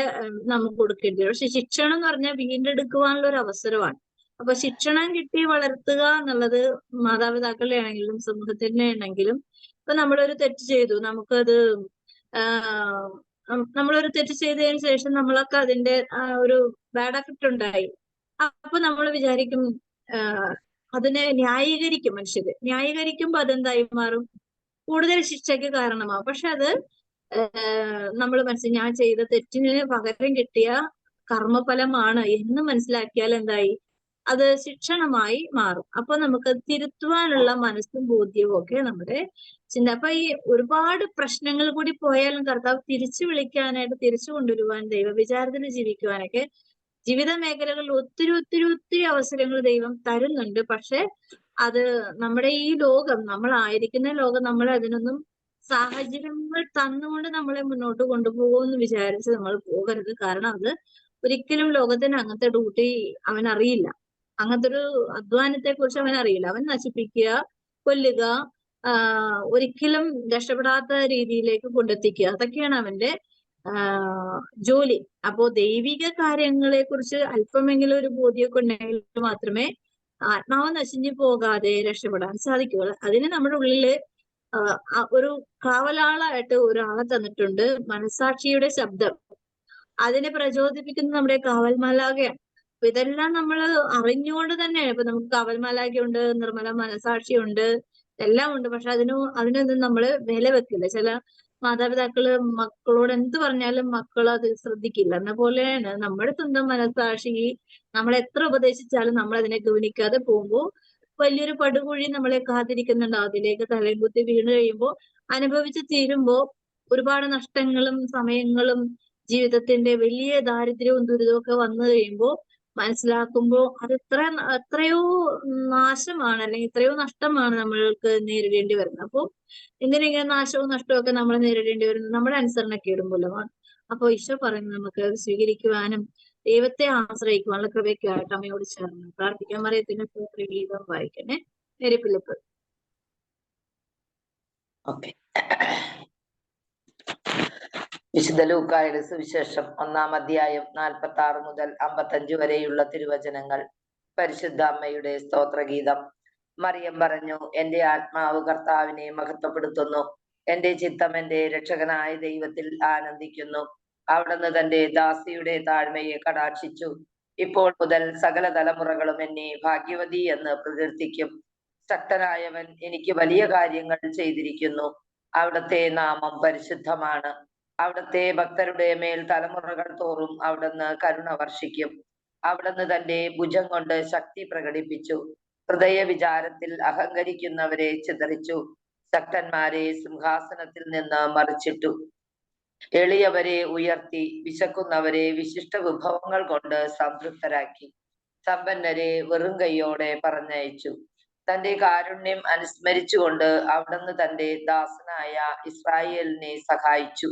നമുക്ക് കൊടുക്കേണ്ടി വരും. പക്ഷെ ശിക്ഷണം എന്ന് പറഞ്ഞാൽ വീണ്ടെടുക്കുവാനുള്ള ഒരു അവസരമാണ്. അപ്പൊ ശിക്ഷണം കിട്ടി വളർത്തുക എന്നുള്ളത് മാതാപിതാക്കളുടെ ആണെങ്കിലും സമൂഹത്തിന്റെ ആണെങ്കിലും ഇപ്പൊ നമ്മളൊരു തെറ്റ് ചെയ്തു, നമുക്കത് നമ്മളൊരു തെറ്റ് ചെയ്തതിന് ശേഷം നമ്മളൊക്കെ അതിന്റെ ഒരു ബാഡ് എഫക്റ്റ് ഉണ്ടായി. അപ്പൊ നമ്മൾ വിചാരിക്കും, അതിനെ ന്യായീകരിക്കും. മനുഷ്യര് ന്യായീകരിക്കുമ്പോ അതെന്തായി മാറും? കൂടുതൽ ശിക്ഷയ്ക്ക് കാരണമാവും. പക്ഷെ അത് നമ്മൾ ഞാൻ ചെയ്ത തെറ്റിന് പകരം കിട്ടിയ കർമ്മഫലമാണ് എന്ന് മനസ്സിലാക്കിയാൽ എന്തായി? അത് ശിക്ഷണമായി മാറും. അപ്പൊ നമുക്ക് തിരുത്തുവാനുള്ള മനസ്സും ബോധ്യവും ഒക്കെ നമ്മുടെ ചിന്ത. അപ്പൊ ഈ ഒരുപാട് പ്രശ്നങ്ങൾ കൂടി പോയാലും കർത്താവ് തിരിച്ചു വിളിക്കാനായിട്ട്, തിരിച്ചു കൊണ്ടുവരുവാൻ, ദൈവവിചാരത്തിന് ജീവിക്കുവാനൊക്കെ ജീവിത മേഖലകളിൽ ഒത്തിരി ഒത്തിരി ഒത്തിരി അവസരങ്ങൾ ദൈവം തരുന്നുണ്ട്. പക്ഷെ അത് നമ്മുടെ ഈ ലോകം, നമ്മളായിരിക്കുന്ന ലോകം, നമ്മൾ അതിനൊന്നും സാഹചര്യങ്ങൾ തന്നുകൊണ്ട് നമ്മളെ മുന്നോട്ട് കൊണ്ടുപോകുമെന്ന് വിചാരിച്ച് നമ്മൾ പോകരുത്. കാരണം അത് ഒരിക്കലും ലോകത്തിന് അങ്ങനത്തെ ഡ്യൂട്ടി അവൻ അറിയില്ല. അങ്ങനത്തെ ഒരു അധ്വാനത്തെ കുറിച്ച് അവൻ അറിയില്ല. അവൻ നശിപ്പിക്കുക, കൊല്ലുക, ഒരിക്കലും രക്ഷപ്പെടാത്ത രീതിയിലേക്ക് കൊണ്ടെത്തിക്കുക, അതൊക്കെയാണ് അവന്റെ ജോലി. അപ്പോ ദൈവിക കാര്യങ്ങളെ കുറിച്ച് അല്പമെങ്കിലും ഒരു ബോധ്യമൊക്കെ ഉണ്ടെങ്കിൽ മാത്രമേ ആത്മാവ് നശിഞ്ഞു പോകാതെ രക്ഷപ്പെടാൻ സാധിക്കുകയുള്ളൂ. അതിന് നമ്മുടെ ഉള്ളില് ഒരു കാവലാളായിട്ട് ഒരാളെ തന്നിട്ടുണ്ട്, മനസാക്ഷിയുടെ ശബ്ദം. അതിനെ പ്രചോദിപ്പിക്കുന്ന നമ്മുടെ കാവൽമാലാകയാണ്. അപ്പൊ ഇതെല്ലാം നമ്മൾ അറിഞ്ഞുകൊണ്ട് തന്നെയാണ്. ഇപ്പൊ നമുക്ക് കാവൽമാലാകയുണ്ട്, നിർമ്മല മനസാക്ഷിയുണ്ട്, എല്ലാം ഉണ്ട്. പക്ഷെ അതിനൊന്നും നമ്മള് വില വെക്കില്ല. ചില മാതാപിതാക്കള് മക്കളോട് എന്ത് പറഞ്ഞാലും മക്കൾ അത് ശ്രദ്ധിക്കില്ല. എന്ന പോലെയാണ് നമ്മുടെ സ്വന്തം മനസാക്ഷി നമ്മൾ എത്ര ഉപദേശിച്ചാലും നമ്മൾ അതിനെ ഗൗനിക്കാതെ പോകുമ്പോൾ വലിയൊരു പടുകുഴി നമ്മളെ കാത്തിരിക്കുന്നുണ്ട്. അതിലേക്ക് തലയും കുത്തി വീണ് കഴിയുമ്പോൾ, അനുഭവിച്ച് തീരുമ്പോൾ ഒരുപാട് നഷ്ടങ്ങളും സമയങ്ങളും ജീവിതത്തിന്റെ വലിയ ദാരിദ്ര്യവും ദുരിതവും ഒക്കെ വന്നു കഴിയുമ്പോൾ മനസ്സിലാക്കുമ്പോൾ അത് എത്രയോ നാശമാണ്, അല്ലെങ്കിൽ എത്രയോ നഷ്ടമാണ് നമ്മൾക്ക് നേരിടേണ്ടി വരുന്നത്. അപ്പോൾ എന്തിനിങ്ങനെ നാശവും നഷ്ടവും ഒക്കെ നമ്മൾ നേരിടേണ്ടി വരുന്നത്? നമ്മുടെ അനുസരണക്കേടും മൂലമാണ്. അപ്പൊ ഈശോ പറയുന്നത് നമുക്ക് സ്വീകരിക്കുവാനും ദൈവത്തെ ആശ്രയിക്കുവാനുള്ള കൃപയ്ക്കായിട്ട് അമ്മയോട് ചേർന്ന് പ്രാർത്ഥിക്കാൻ. മറിയത്തിന്റെ ഗീതം വായിക്കണേ. Mary Philip. ഓക്കെ. വിശുദ്ധ ലൂക്കായുടെ സുവിശേഷം 1-ാം അധ്യായം 46 മുതൽ 55 വരെയുള്ള തിരുവചനങ്ങൾ. പരിശുദ്ധ അമ്മയുടെ സ്തോത്രഗീതം. മറിയം പറഞ്ഞു, എന്റെ ആത്മാവ് കർത്താവിനെ മഹത്വപ്പെടുത്തുന്നു, എന്റെ ചിത്തം എന്റെ രക്ഷകനായ ദൈവത്തിൽ ആനന്ദിക്കുന്നു. അവിടുന്ന് തന്റെ ദാസിയുടെ താഴ്മയെ കടാക്ഷിച്ചു. ഇപ്പോൾ മുതൽ സകല തലമുറകളും എന്നെ ഭാഗ്യവതി എന്ന് പ്രകീർത്തിക്കും. ശക്തനായവൻ എനിക്ക് വലിയ കാര്യങ്ങൾ ചെയ്തിരിക്കുന്നു. അവിടുത്തെ നാമം പരിശുദ്ധമാണ്. അവിടുത്തെ ഭക്തരുടെ മേൽ തലമുറകൾ തോറും അവിടുന്ന് കരുണ വർഷിക്കും. അവിടുന്ന് തന്റെ ഭുജം കൊണ്ട് ശക്തി പ്രകടിപ്പിച്ചു. ഹൃദയ വിചാരത്തിൽ അഹങ്കരിക്കുന്നവരെ ചിതറിച്ചു. ശക്തന്മാരെ സിംഹാസനത്തിൽ നിന്ന് മറിച്ചിട്ടു. എളിയവരെ ഉയർത്തി, വിശക്കുന്നവരെ വിശിഷ്ട വിഭവങ്ങൾ കൊണ്ട് സംതൃപ്തരാക്കി. സമ്പന്നരെ വെറും കൈയോടെ പറഞ്ഞയച്ചു. തന്റെ കാരുണ്യം അനുസ്മരിച്ചുകൊണ്ട് അവിടുന്ന് തന്റെ ദാസനായ ഇസ്രായേലിനെ സഹായിച്ചു.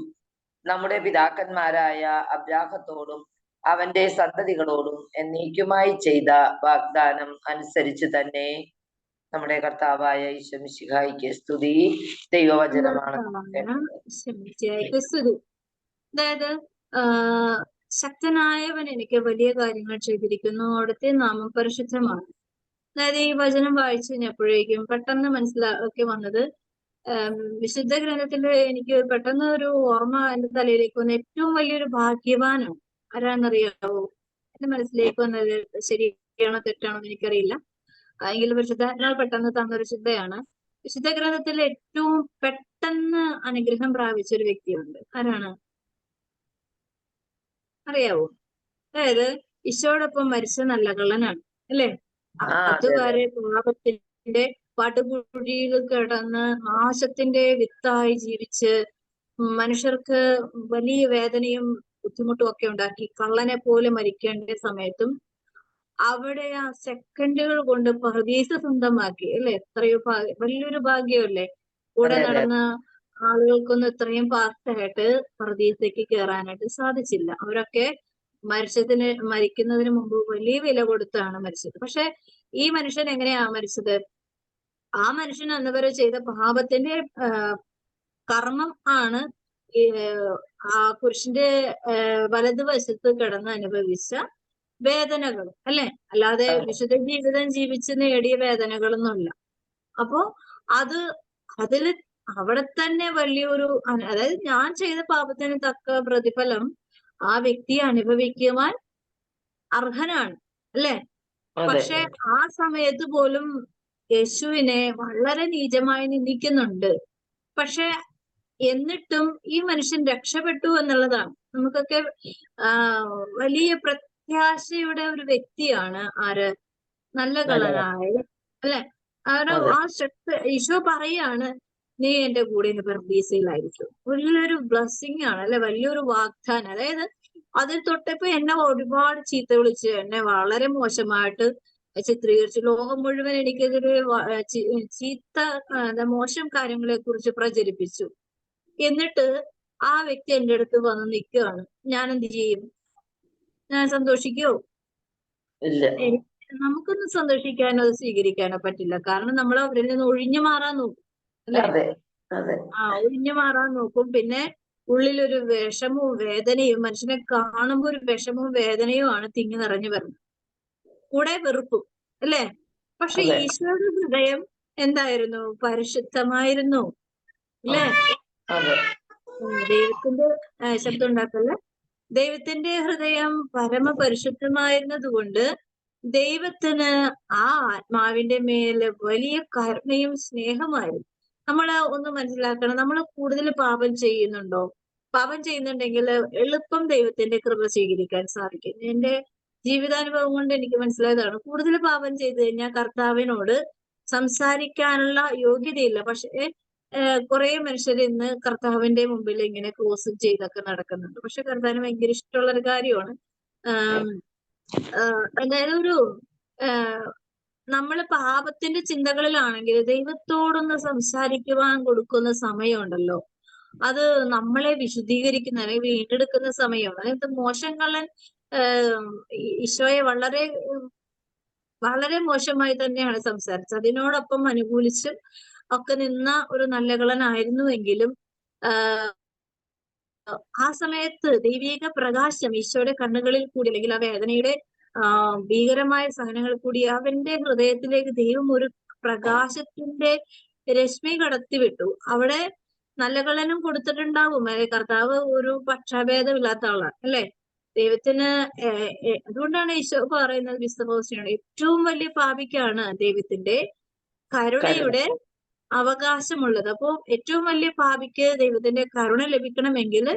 നമ്മുടെ പിതാക്കന്മാരായ അബ്രാഹത്തോടും അവന്റെ സന്തതികളോടും എന്നേക്കുമായി ചെയ്ത വാഗ്ദാനം അനുസരിച്ച് തന്നെ. നമ്മുടെ കർത്താവായ ഈശോ മിശിഹായിക്ക് സ്തുതി. ദൈവവചനമാണ്. അതായത് ശക്തനായവൻ എനിക്ക് വലിയ കാര്യങ്ങൾ ചെയ്തിരിക്കുന്നു, അവിടുത്തെ നാമം പരിശുദ്ധമാണ്. അതായത് ഈ വചനം വായിച്ചു കഴിഞ്ഞപ്പോഴേക്കും പെട്ടെന്ന് മനസ്സിലാക്കി വന്നത്, വിശുദ്ധ ഗ്രന്ഥത്തില് എനിക്ക് പെട്ടെന്ന് ഒരു ഓർമ്മ എന്റെ തലയിലേക്ക് വന്ന ഏറ്റവും വലിയൊരു ഭാഗ്യവാനാണ് ആരാന്നറിയാവോ? എന്റെ മനസ്സിലേക്ക് വന്നത്, ശരിയാണോ തെറ്റാണോ എന്ന് എനിക്കറിയില്ല, എങ്കിലും പരിശുദ്ധാത്മാവ് പെട്ടെന്ന് തന്നൊരു ചിന്തയാണ്. വിശുദ്ധ ഗ്രന്ഥത്തിൽ ഏറ്റവും പെട്ടെന്ന് അനുഗ്രഹം പ്രാപിച്ച ഒരു വ്യക്തിയുണ്ട്. ആരാണ്? അറിയാവോ? അതായത് ഈശോടൊപ്പം മരിച്ച നല്ല കള്ളനാണ്, അല്ലേ? അതുവരെ പാപത്തിന്റെ പടുകുഴിയിൽ കിടന്ന് നാശത്തിന്റെ വിത്തായി ജീവിച്ച് മനുഷ്യർക്ക് വലിയ വേദനയും ബുദ്ധിമുട്ടും ഒക്കെ ഉണ്ടാക്കി കള്ളനെ പോലെ മരിക്കേണ്ട സമയത്തും അവിടെ ആ സെക്കൻഡുകൾ കൊണ്ട് പറുദീസ സ്വന്തമാക്കി, അല്ലെ? എത്രയോ വലിയൊരു ഭാഗ്യമല്ലേ? കൂടെ നടന്ന ആളുകൾക്കൊന്നും ഇത്രയും ഫാസ്റ്റായിട്ട് പറുദീസയ്ക്ക് കയറാനായിട്ട് സാധിച്ചില്ല. അവരൊക്കെ മരിക്കുന്നതിന് മുമ്പ് വലിയ വില കൊടുത്താണ് മരിച്ചത്. പക്ഷെ ഈ മനുഷ്യൻ എങ്ങനെയാ മരിച്ചത്? ആ മനുഷ്യൻ അന്നുവരെ ചെയ്ത പാപത്തിന്റെ കർമ്മം ആണ് ആ പുരുഷന്റെ വലതുവശത്ത് കിടന്ന് അനുഭവിച്ച വേദനകൾ, അല്ലെ? അല്ലാതെ വിശുദ്ധ ജീവിതം ജീവിച്ച് നേടിയ വേദനകളൊന്നുമല്ല. അപ്പോ അതില് അവിടെ തന്നെ വലിയൊരു അതായത് ഞാൻ ചെയ്ത പാപത്തിന് തക്ക പ്രതിഫലം ആ വ്യക്തി അനുഭവിക്കുവാൻ അർഹനാണ്, അല്ലെ? അതെ പക്ഷെ ആ സമയത്ത് പോലും യേശുവിനെ വളരെ നീചമായി നിന്ദിക്കുന്നുണ്ട്. പക്ഷെ എന്നിട്ടും ഈ മനുഷ്യൻ രക്ഷപ്പെട്ടു എന്നുള്ളതാണ്. നമുക്കൊക്കെ വലിയ പ്രത്യാശയുടെ ഒരു വ്യക്തിയാണ് ആര്? നല്ല കള്ളനായ, അല്ലെ? ആ ശക്തി ഈശോ പറയാണ്, നീ എന്റെ കൂടെ ഇന്ന് പർദീസയിലായിരിക്കും. വലിയൊരു ബ്ലെസ്സിങ് ആണ്, അല്ലെ? വലിയൊരു വാഗ്ദാനം. അതായത് അതിൽ തൊട്ടപ്പോ എന്നെ ഒരുപാട് ചീത്ത വിളിച്ച്, എന്നെ വളരെ മോശമായിട്ട് ചിത്രീകരിച്ചു. ലോകം മുഴുവൻ എനിക്കെതിരെ ചീത്ത മോശം കാര്യങ്ങളെ കുറിച്ച് പ്രചരിപ്പിച്ചു. എന്നിട്ട് ആ വ്യക്തി എന്റെ അടുത്ത് വന്ന് നിൽക്കുകയാണ്. ഞാൻ എന്ത് ചെയ്യും? ഞാൻ സന്തോഷിക്കോ? ഇല്ല. നമുക്കൊന്നും സന്തോഷിക്കാനോ അത് സ്വീകരിക്കാനോ പറ്റില്ല. കാരണം നമ്മൾ അവരിൽ നിന്ന് ഒഴിഞ്ഞു മാറാൻ നോക്കും, അല്ലെ? ഒഴിഞ്ഞു മാറാൻ നോക്കും. പിന്നെ ഉള്ളിലൊരു വിഷമവും വേദനയും, മനുഷ്യനെ കാണുമ്പോൾ ഒരു വിഷമവും വേദനയുമാണ് തിങ്ങി നിറഞ്ഞു വരുന്നത്. കൂടെ വെറുപ്പും, അല്ലെ? പക്ഷെ ഈശോയുടെ ഹൃദയം എന്തായിരുന്നു? പരിശുദ്ധമായിരുന്നു, അല്ലേ? ദൈവത്തിന്റെ ശബ്ദം ഉണ്ടാക്കല്ലേ. ദൈവത്തിന്റെ ഹൃദയം പരമപരിശുദ്ധമായിരുന്നത് കൊണ്ട് ദൈവത്തിന് ആ ആത്മാവിന്റെ മേല് വലിയ കരുണയും സ്നേഹമായിരുന്നു. നമ്മള് ഒന്ന് മനസ്സിലാക്കണം, നമ്മൾ കൂടുതൽ പാപം ചെയ്യുന്നുണ്ടോ? പാപം ചെയ്യുന്നുണ്ടെങ്കിൽ എളുപ്പം ദൈവത്തിന്റെ കൃപ സ്വീകരിക്കാൻ സാധിക്കും. എന്റെ ജീവിതാനുഭവം കൊണ്ട് എനിക്ക് മനസ്സിലായതാണ്. കൂടുതൽ പാപം ചെയ്തു കഴിഞ്ഞാൽ കർത്താവിനോട് സംസാരിക്കാനുള്ള യോഗ്യതയില്ല. പക്ഷേ കുറെ മനുഷ്യർ ഇന്ന് കർത്താവിന്റെ മുമ്പിൽ ഇങ്ങനെ ക്രോസ് ചെയ്തൊക്കെ നടക്കുന്നുണ്ട്. പക്ഷെ കർത്താവിന് ഭയങ്കര ഇഷ്ടമുള്ള ഒരു കാര്യമാണ്. അതായത് നമ്മൾ പാപത്തിന്റെ ചിന്തകളിലാണെങ്കിൽ ദൈവത്തോടൊന്ന് സംസാരിക്കുവാൻ കൊടുക്കുന്ന സമയമുണ്ടല്ലോ, അത് നമ്മളെ വിശുദ്ധീകരിക്കുന്ന അല്ലെങ്കിൽ വീണ്ടെടുക്കുന്ന സമയമാണ്. അതായത് മോശം കള്ളൻ ഈശോയെ വളരെ വളരെ മോശമായി തന്നെയാണ് സംസാരിച്ചത്. അതിനോടൊപ്പം അനുകൂലിച്ച് ഒക്കെ നിന്ന ഒരു നല്ല കള്ളനായിരുന്നുവെങ്കിലും ആ സമയത്ത് ദൈവിക പ്രകാശം ഈശോയുടെ കണ്ണുകളിൽ കൂടി, അല്ലെങ്കിൽ ആ വേദനയുടെ ഭീകരമായ സഹനങ്ങളിൽ കൂടി അവന്റെ ഹൃദയത്തിലേക്ക് ദൈവം ഒരു പ്രകാശത്തിന്റെ രശ്മി കടത്തിവിട്ടു. അവിടെ നല്ല കള്ളനും കൊടുത്തിട്ടുണ്ടാവും. കർത്താവ് ഒരു പക്ഷാഭേദമില്ലാത്ത ആളാണ്, അല്ലെ? ദൈവത്തിന് അതുകൊണ്ടാണ് ഈശോ പറയുന്നത് വിശ്വസിനോട്, ഏറ്റവും വലിയ പാപിക്കാണ് ദൈവത്തിന്റെ കരുണയുടെ അവകാശമുള്ളത്. അപ്പോ ഏറ്റവും വലിയ പാപിക്ക് ദൈവത്തിന്റെ കരുണ ലഭിക്കണമെങ്കിൽ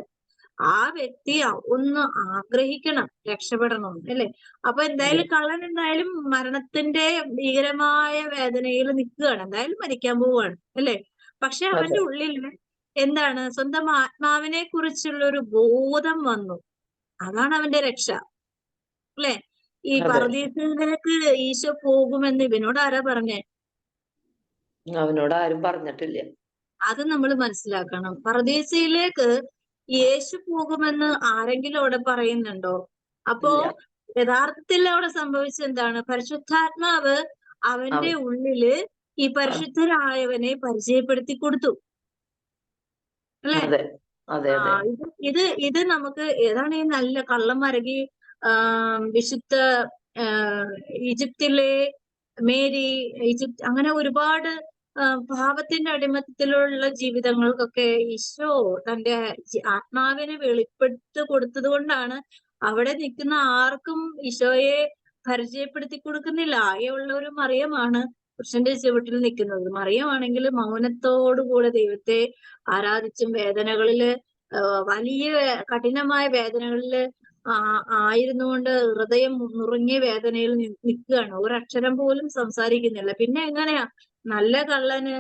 ആ വ്യക്തി ഒന്ന് ആഗ്രഹിക്കണം, രക്ഷപ്പെടണം, അല്ലെ? അപ്പൊ എന്തായാലും കള്ളൻ എന്തായാലും മരണത്തിന്റെ ഭീകരമായ വേദനയിൽ നിൽക്കുകയാണ്, എന്തായാലും മരിക്കാൻ പോവുകയാണ്, അല്ലെ? പക്ഷെ അവന്റെ ഉള്ളിൽ എന്താണ്? സ്വന്തം ആത്മാവിനെ കുറിച്ചുള്ള ഒരു ബോധം വന്നു. അതാണ് അവന്റെ രക്ഷ, അല്ലെ? ഈ പർദീസയിലേക്ക് ഈശോ പോകുമെന്ന് ഇവനോട് ആരാ പറഞ്ഞേ? അവനോട് ആരും പറഞ്ഞിട്ടില്ല. അത് നമ്മൾ മനസ്സിലാക്കണം. പർദീസയിലേക്ക് യേശു പോകുമെന്ന് ആരെങ്കിലും അവിടെ പറയുന്നുണ്ടോ? അപ്പോ യഥാർത്ഥത്തിൽ അവിടെ സംഭവിച്ചത് എന്താണ്? പരിശുദ്ധാത്മാവ് അവന്റെ ഉള്ളില് ഈ പരിശുദ്ധരായവനെ പരിചയപ്പെടുത്തി കൊടുത്തു, അല്ലെ? ഇത് നമുക്ക് ഏതാണ് ഈ നല്ല കള്ളം മരകി വിശുദ്ധ ഈജിപ്തിലെ മേരി, ഈജിപ്ത്, അങ്ങനെ ഒരുപാട് പാപത്തിന്റെ അടിമത്തത്തിലുള്ള ജീവിതങ്ങൾക്കൊക്കെ ഈശോ തന്റെ ആത്മാവിനെ വെളിപ്പെടുത്തി കൊടുത്തത് കൊണ്ടാണ് അവിടെ നിൽക്കുന്ന ആർക്കും ഈശോയെ പരിചയപ്പെടുത്തി കൊടുക്കുന്നില്ല. ആകെയുള്ള ഒരു മറിയമാണ് പുരുഷന്റെ ചുവട്ടിൽ നിൽക്കുന്നത്. മറിയമാണെങ്കിൽ മൗനത്തോടുകൂടെ ദൈവത്തെ ആരാധിച്ചും വേദനകളില് വലിയ കഠിനമായ വേദനകളില് ആയിരുന്നുകൊണ്ട് ഹൃദയം നുറുങ്ങിയ വേദനയിൽ നിൽക്കുകയാണ്. ഒരക്ഷരം പോലും സംസാരിക്കുന്നില്ല. പിന്നെ എങ്ങനെയാ നല്ല കള്ളന്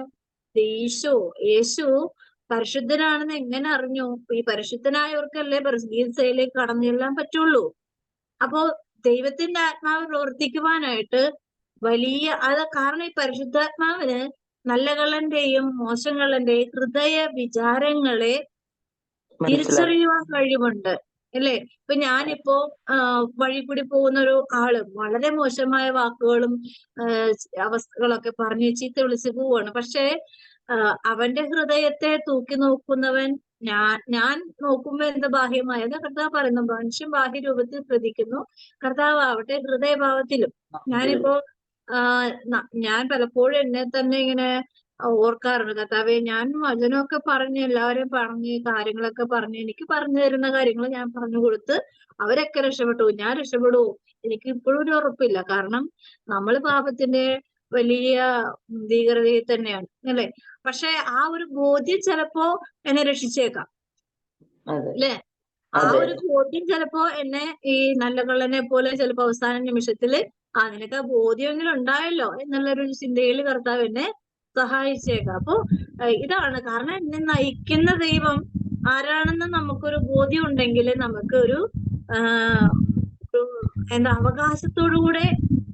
യേശു പരിശുദ്ധനാണെന്ന് എങ്ങനെ അറിഞ്ഞു? ഈ പരിശുദ്ധനായവർക്കല്ലേ പർദീസയിലേക്ക് കടന്നു ചെല്ലാൻ പറ്റുള്ളൂ. അപ്പോ ദൈവത്തിന്റെ ആത്മാവ് പ്രവർത്തിക്കുവാനായിട്ട് കാരണം ഈ പരിശുദ്ധാത്മാവിന് നല്ല കള്ളന്റെയും മോശം കള്ളന്റെയും ഹൃദയ വിചാരങ്ങളെ തിരിച്ചറിയുവാൻ കഴിവുണ്ട്, അല്ലേ? ഇപ്പൊ ഞാനിപ്പോ വഴി കൂടി പോകുന്ന ഒരു ആള് വളരെ മോശമായ വാക്കുകളും അവസ്ഥകളൊക്കെ പറഞ്ഞ് ചീത്ത വിളിച്ച് പോവാണ്. പക്ഷെ അവന്റെ ഹൃദയത്തെ തൂക്കി നോക്കുന്നവൻ ഞാൻ നോക്കുമ്പോ എന്താ ബാഹ്യമായത്? കർത്താവ് പറയുന്നു, മനുഷ്യൻ ബാഹ്യ രൂപത്തിൽ ശ്രദ്ധിക്കുന്നു, കർത്താവ് ആവട്ടെ ഹൃദയഭാവത്തിലും. ഞാനിപ്പോ ഞാൻ പലപ്പോഴും എന്നെ തന്നെ ഇങ്ങനെ ഓർക്കാറുണ്ട്. കർത്താവെ, ഞാൻ വചനമൊക്കെ പറഞ്ഞ് എല്ലാവരെയും പറഞ്ഞ് കാര്യങ്ങളൊക്കെ പറഞ്ഞ് എനിക്ക് പറഞ്ഞു തരുന്ന കാര്യങ്ങൾ ഞാൻ പറഞ്ഞു കൊടുത്ത് അവരൊക്കെ രക്ഷപ്പെട്ടു, ഞാൻ രക്ഷപ്പെടുവോ? എനിക്ക് ഇപ്പോഴും ഒരു ഉറപ്പില്ല. കാരണം നമ്മൾ പാപത്തിന്റെ വലിയ ഭീകരതയിൽ തന്നെയാണ്, അല്ലെ? പക്ഷെ ആ ഒരു ബോധ്യം ചിലപ്പോ എന്നെ രക്ഷിച്ചേക്കാം, അതെ അല്ലെ? ആ അതെ ഒരു ബോധ്യം ചിലപ്പോ എന്നെ ഈ നല്ല കള്ളനെ പോലെ ചിലപ്പോ അവസാന നിമിഷത്തില് നിനക്ക് ആ ബോധ്യമെങ്കിലും ഉണ്ടായല്ലോ എന്നുള്ളൊരു ചിന്തയിൽ കർത്താവ് എന്നെ സഹായിച്ചേക്കാം. അപ്പൊ ഇതാണ് കാരണം, എന്നെ നയിക്കുന്ന ദൈവം ആരാണെന്ന് നമുക്കൊരു ബോധ്യം ഉണ്ടെങ്കിൽ നമുക്ക് ഒരു ഒരു എന്താ അവകാശത്തോടുകൂടെ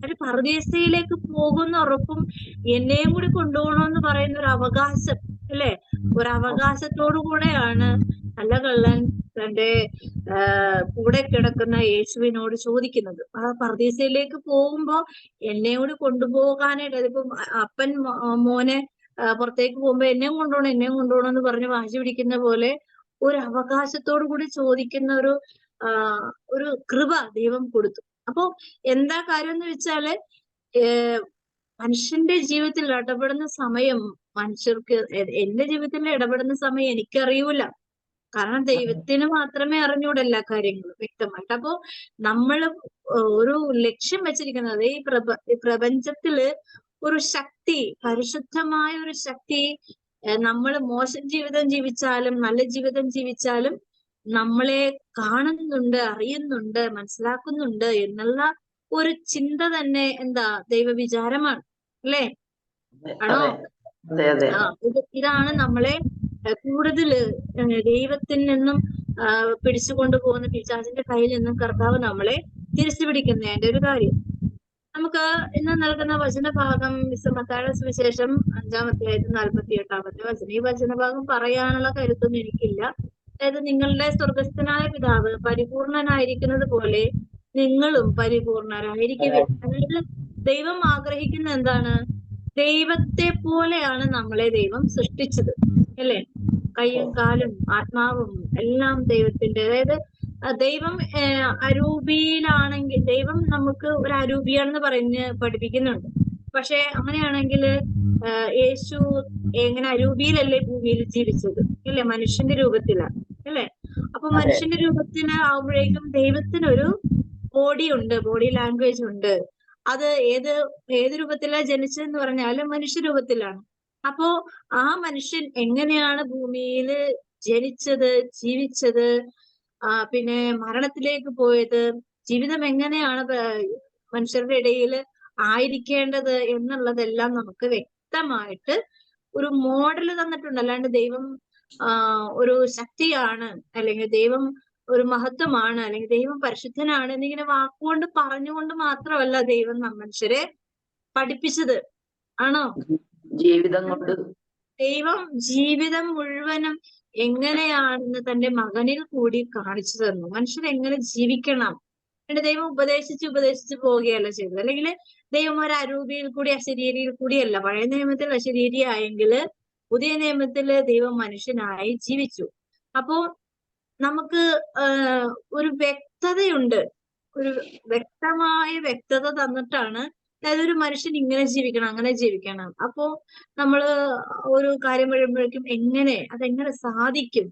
ഒരു പറുദീസയിലേക്ക് പോകുന്ന ഉറപ്പും എന്നെയും കൂടി കൊണ്ടുപോകണമെന്ന് പറയുന്ന ഒരു അവകാശം, അല്ലെ? ഒരു അവകാശത്തോടു കൂടെയാണ് നല്ല കള്ളൻ തന്റെ കൂടെ കിടക്കുന്ന യേശുവിനോട് ചോദിക്കുന്നത്. ആ പറുദീസയിലേക്ക് പോകുമ്പോ എന്നെ കൂടി കൊണ്ടുപോകാനായിട്ട്, അതിപ്പം അപ്പൻ മോനെ പുറത്തേക്ക് പോകുമ്പോ എന്നെയും കൊണ്ടുപോകണം എന്ന് പറഞ്ഞ് വാശി പിടിക്കുന്ന പോലെ ഒരു അവകാശത്തോടു കൂടി ചോദിക്കുന്ന ഒരു കൃപ ദൈവം കൊടുത്തു. അപ്പോ എന്താ കാര്യം എന്ന് വെച്ചാല്, മനുഷ്യന്റെ ജീവിതത്തിൽ ഇടപെടുന്ന സമയം മനുഷ്യർക്ക്, എന്റെ ജീവിതത്തിൽ ഇടപെടുന്ന സമയം എനിക്കറിയൂല. കാരണം ദൈവത്തിന് മാത്രമേ അറിഞ്ഞൂടെ എല്ലാ കാര്യങ്ങളും വ്യക്തമായിട്ട്. അപ്പോ നമ്മള് ഒരു ലക്ഷ്യം വെച്ചിരിക്കുന്നത് ഈ പ്രപഞ്ചത്തില് ഒരു ശക്തി, പരിശുദ്ധമായ ഒരു ശക്തി, നമ്മൾ മോശം ജീവിതം ജീവിച്ചാലും നല്ല ജീവിതം ജീവിച്ചാലും നമ്മളെ കാണുന്നുണ്ട്, അറിയുന്നുണ്ട്, മനസ്സിലാക്കുന്നുണ്ട് എന്നുള്ള ഒരു ചിന്ത തന്നെ എന്താ ദൈവവിചാരമാണ്, അല്ലേ? ആണോ? അതെ അതെ ഇതാണ് നമ്മളെ കൂടുതല് ദൈവത്തിൽ നിന്നും പിടിച്ചുകൊണ്ടു പോകുന്ന പിശാചിന്റെ കയ്യിൽ നിന്നും കർത്താവ് നമ്മളെ തിരിച്ചു പിടിക്കുന്നതിന്റെ ഒരു കാര്യം. നമുക്ക് ഇന്ന് നൽകുന്ന വചനഭാഗം മത്തായിയുടെ സുവിശേഷം 5-ാം അധ്യായത്തിൽ 48-ാമത്തെ വചനം. ഈ വചനഭാഗം പറയാനുള്ള കരുത്തൊന്നും എനിക്കില്ല. അതായത്, നിങ്ങളുടെ സ്വർഗസ്ഥനായ പിതാവ് പരിപൂർണനായിരിക്കുന്നത് പോലെ നിങ്ങളും പരിപൂർണരായിരിക്കുവിൻ. അതായത് ദൈവം ആഗ്രഹിക്കുന്ന എന്താണ്? ദൈവത്തെ പോലെയാണ് നമ്മളെ ദൈവം സൃഷ്ടിച്ചത്, അല്ലേ? കൈയും കാലും ആത്മാവും എല്ലാം ദൈവത്തിന്റെ. അതായത് ദൈവം അരൂപിയിലാണെങ്കിൽ, ദൈവം നമുക്ക് ഒരു അരൂപിയാണെന്ന് പറഞ്ഞ് പഠിപ്പിക്കുന്നുണ്ട്. പക്ഷെ അങ്ങനെയാണെങ്കിൽ യേശു എങ്ങനെ അരൂപിയിലല്ലേ ഭൂമിയിൽ ജീവിച്ചത്, ഇല്ലേ? മനുഷ്യന്റെ രൂപത്തിലാണ്, അല്ലേ? അപ്പൊ മനുഷ്യന്റെ രൂപത്തിലാവുമ്പോഴേക്കും ദൈവത്തിനൊരു ബോഡി ഉണ്ട്, ബോഡി ലാംഗ്വേജ് ഉണ്ട്. അത് ഏത് രൂപത്തിലാണ് ജനിച്ചതെന്ന് പറഞ്ഞാൽ മനുഷ്യരൂപത്തിലാണ്. അപ്പോ ആ മനുഷ്യൻ എങ്ങനെയാണ് ഭൂമിയിൽ ജനിച്ചത്, ജീവിച്ചത്, പിന്നെ മരണത്തിലേക്ക് പോയത്, ജീവിതം എങ്ങനെയാണ് മനുഷ്യരുടെ ഇടയിൽ ആയിരിക്കേണ്ടത് എന്നുള്ളതെല്ലാം നമുക്ക് വ്യക്തമായിട്ട് ഒരു മോഡൽ തന്നിട്ടുണ്ട്. അല്ലാണ്ട് ദൈവം ഒരു ശക്തിയാണ്, അല്ലെങ്കിൽ ദൈവം ഒരു മഹത്വമാണ്, അല്ലെങ്കിൽ ദൈവം പരിശുദ്ധനാണ് എന്നിങ്ങനെ വാക്കുകൊണ്ട് പറഞ്ഞുകൊണ്ട് മാത്രമല്ല ദൈവം മനുഷ്യരെ പഠിപ്പിച്ചത്, ആണോ? ജീവിതം കൊണ്ട് ദൈവം ജീവിതം മുഴുവനും എങ്ങനെയാണെന്ന് തന്റെ മകനിൽ കൂടി കാണിച്ചു തന്നു. മനുഷ്യൻ എങ്ങനെ ജീവിക്കണം എന്നിട്ട് ദൈവം ഉപദേശിച്ച് പോവുകയല്ല ചെയ്തത്. അല്ലെങ്കിൽ ദൈവം ഒരു അരൂപിയിൽ കൂടി അശരീരിയിൽ കൂടിയല്ല. പഴയ നിയമത്തിൽ അശരീരിയായെങ്കിൽ പുതിയ നിയമത്തില് ദൈവം മനുഷ്യനായി ജീവിച്ചു. അപ്പോ നമുക്ക് ഒരു വ്യക്തതയുണ്ട്, ഒരു വ്യക്തമായ വ്യക്തത തന്നിട്ടാണ്. അതായത് ഒരു മനുഷ്യൻ ഇങ്ങനെ ജീവിക്കണം, അങ്ങനെ ജീവിക്കണം. അപ്പോ നമ്മള് ഒരു കാര്യം വരുമ്പോഴേക്കും അതെങ്ങനെ സാധിക്കും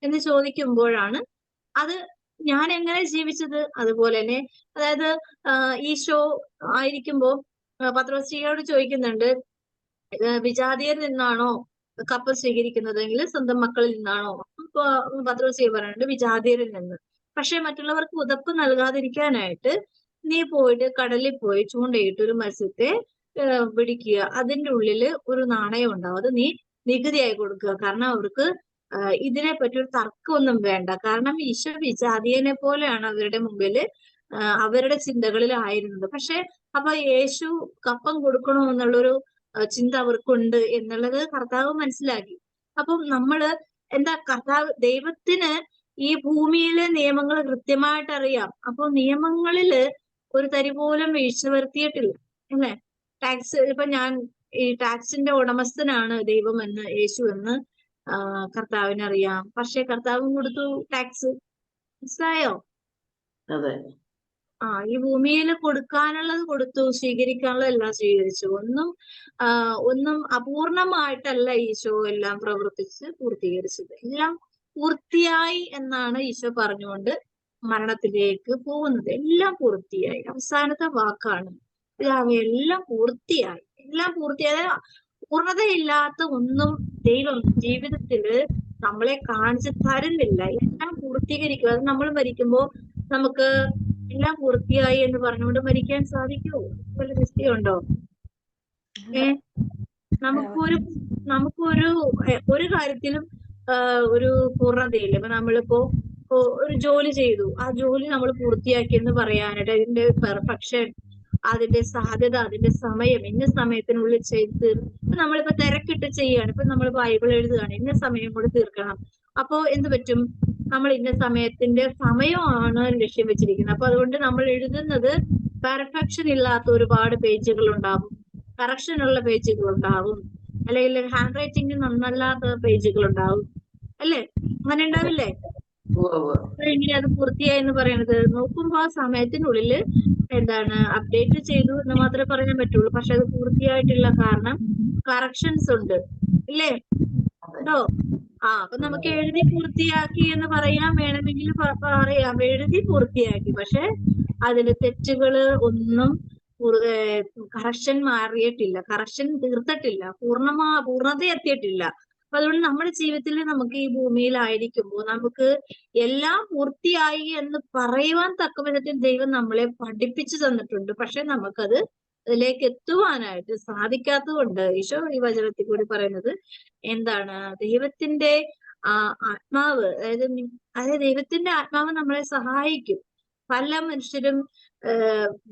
എന്ന് ചോദിക്കുമ്പോഴാണ് അത് ഞാൻ എങ്ങനെ ജീവിച്ചത് അതുപോലെ തന്നെ. അതായത് ഈശോ ആയിരിക്കുമ്പോ പത്രോസ്ലീഹയോട് ചോദിക്കുന്നുണ്ട്, വിജാതിയരിൽ നിന്നാണോ കപ്പം സ്വീകരിക്കുന്നതെങ്കിൽ സ്വന്തം മക്കളിൽ നിന്നാണോ? പത്രോസ്ലീഹ പറയുന്നുണ്ട് വിജാതിയരിൽ നിന്ന്. പക്ഷെ മറ്റുള്ളവർക്ക് ഉതപ്പ് നൽകാതിരിക്കാനായിട്ട് നീ പോയിട്ട് കടലിൽ പോയി ചൂണ്ടയിട്ട് ഒരു മത്സ്യത്തെ പിടിക്കുക, അതിന്റെ ഉള്ളില് ഒരു നാണയം ഉണ്ടാവും, അത് നീ നികുതിയായി കൊടുക്കുക. കാരണം അവർക്ക് ഇതിനെപ്പറ്റി ഒരു തർക്കമൊന്നും വേണ്ട. കാരണം ഈശോ വിജാതീയനെ പോലെയാണ് അവരുടെ മുമ്പില്, അവരുടെ ചിന്തകളിലായിരുന്നത്. പക്ഷെ അപ്പൊ യേശു കപ്പം കൊടുക്കണോ എന്നുള്ളൊരു ചിന്ത അവർക്കുണ്ട് എന്നുള്ളത് കർത്താവ് മനസ്സിലാക്കി. അപ്പം നമ്മള് ദൈവത്തിന് ഈ ഭൂമിയിലെ നിയമങ്ങൾ കൃത്യമായിട്ട് അറിയാം. അപ്പൊ നിയമങ്ങളില് ഒരു തരി പോലും വീഴ്ച വരുത്തിയിട്ടില്ല, അല്ലേ? ഇപ്പൊ ഈ ടാക്സിന്റെ ഉടമസ്ഥനാണ് ദൈവം എന്ന്, യേശു എന്ന് കർത്താവിന് അറിയാം. പക്ഷെ കർത്താവും കൊടുത്തു ടാക്സ്, മനസ്സിലായോ? അതെ. ഈ ഭൂമിയിൽ കൊടുക്കാനുള്ളത് കൊടുത്തു, സ്വീകരിക്കാനുള്ളത് എല്ലാം സ്വീകരിച്ചു. ഒന്നും അപൂർണമായിട്ടല്ല ഈശോ എല്ലാം പ്രവർത്തിച്ച് പൂർത്തീകരിച്ചത്. എല്ലാം പൂർത്തിയായി എന്നാണ് ഈശോ പറഞ്ഞുകൊണ്ട് മരണത്തിലേക്ക് പോകുന്നത്. എല്ലാം പൂർത്തിയായി. അവസാനത്തെ വാക്കാണ് പിതാവേ, എല്ലാം പൂർത്തിയായി. എല്ലാം പൂർത്തിയായ പൂർണ്ണതയില്ലാത്ത ഒന്നും ദൈവം ജീവിതത്തില് നമ്മളെ കാണിച്ചു തരുന്നില്ല. എല്ലാം പൂർത്തീകരിക്കുക. അത് നമ്മൾ മരിക്കുമ്പോ നമുക്ക് എല്ലാം പൂർത്തിയായി എന്ന് പറഞ്ഞുകൊണ്ട് മരിക്കാൻ സാധിക്കുമോ? വല്ല നിശ്ചയമുണ്ടോ? നമുക്കൊരു ഒരു കാര്യത്തിലും ഒരു പൂർണ്ണതയില്ല. ഇപ്പൊ നമ്മളിപ്പോ ഒരു ജോലി ചെയ്തു, ആ ജോലി നമ്മൾ പൂർത്തിയാക്കി എന്ന് പറയാനായിട്ട് അതിന്റെ പെർഫെക്ഷൻ, അതിന്റെ സാധ്യത, അതിന്റെ സമയം, ഇന്ന സമയത്തിനുള്ളിൽ ചെയ്ത് തീർക്കും. ഇപ്പൊ നമ്മളിപ്പോ തിരക്കിട്ട് ചെയ്യാണ്. ഇപ്പൊ നമ്മൾ ബൈബിൾ എഴുതുകയാണ്, ഇന്ന സമയം കൂടി തീർക്കണം. അപ്പോ എന്ത് പറ്റും? നമ്മൾ ഇന്ന സമയത്തിന്റെ സമയമാണ് ലക്ഷ്യം വെച്ചിരിക്കുന്നത്. അപ്പൊ അതുകൊണ്ട് നമ്മൾ എഴുതുന്നത് പെർഫെക്ഷൻ ഇല്ലാത്ത ഒരുപാട് പേജുകൾ ഉണ്ടാവും, കറക്ഷൻ ഉള്ള പേജുകൾ ഉണ്ടാവും, അല്ലെങ്കിൽ ഹാൻഡ് റൈറ്റിംഗ് നന്നല്ലാത്ത പേജുകൾ ഉണ്ടാവും, അല്ലേ? അങ്ങനെ ഉണ്ടാവില്ലേ? എങ്ങനെ അത് പൂർത്തിയായി എന്ന് പറയണത്? നോക്കുമ്പോ ആ സമയത്തിനുള്ളിൽ അപ്ഡേറ്റ് ചെയ്തു എന്ന് മാത്രമേ പറയാൻ പറ്റുള്ളൂ. പക്ഷെ അത് പൂർത്തിയായിട്ടില്ല. കാരണം കറക്ഷൻസ് ഉണ്ട്, ഇല്ലേ? ഉണ്ടോ? അപ്പൊ നമുക്ക് എഴുതി പൂർത്തിയാക്കി എന്ന് പറയാൻ വേണമെങ്കിൽ പറയാം, എഴുതി പൂർത്തിയാക്കി. പക്ഷെ അതിന്റെ തെറ്റുകള് ഒന്നും കറക്ഷൻ മാറിയിട്ടില്ല, കറക്ഷൻ തീർത്തിട്ടില്ല, പൂർണ്ണത എത്തിയിട്ടില്ല. അപ്പൊ അതുകൊണ്ട് നമ്മുടെ ജീവിതത്തിൽ നമുക്ക് ഈ ഭൂമിയിലായിരിക്കുമ്പോൾ നമുക്ക് എല്ലാം പൂർത്തിയായി എന്ന് പറയുവാൻ തക്ക വിധത്തിൽ ദൈവം നമ്മളെ പഠിപ്പിച്ചു തന്നിട്ടുണ്ട്. പക്ഷെ നമുക്കത് അതിലേക്ക് എത്തുവാനായിട്ട് സാധിക്കാത്തത് കൊണ്ട് ഈശോ ഈ വചനത്തിൽ കൂടി പറയുന്നത് ദൈവത്തിന്റെ ആത്മാവ്, അതായത് ദൈവത്തിന്റെ ആത്മാവ് നമ്മളെ സഹായിക്കും. പല മനുഷ്യരും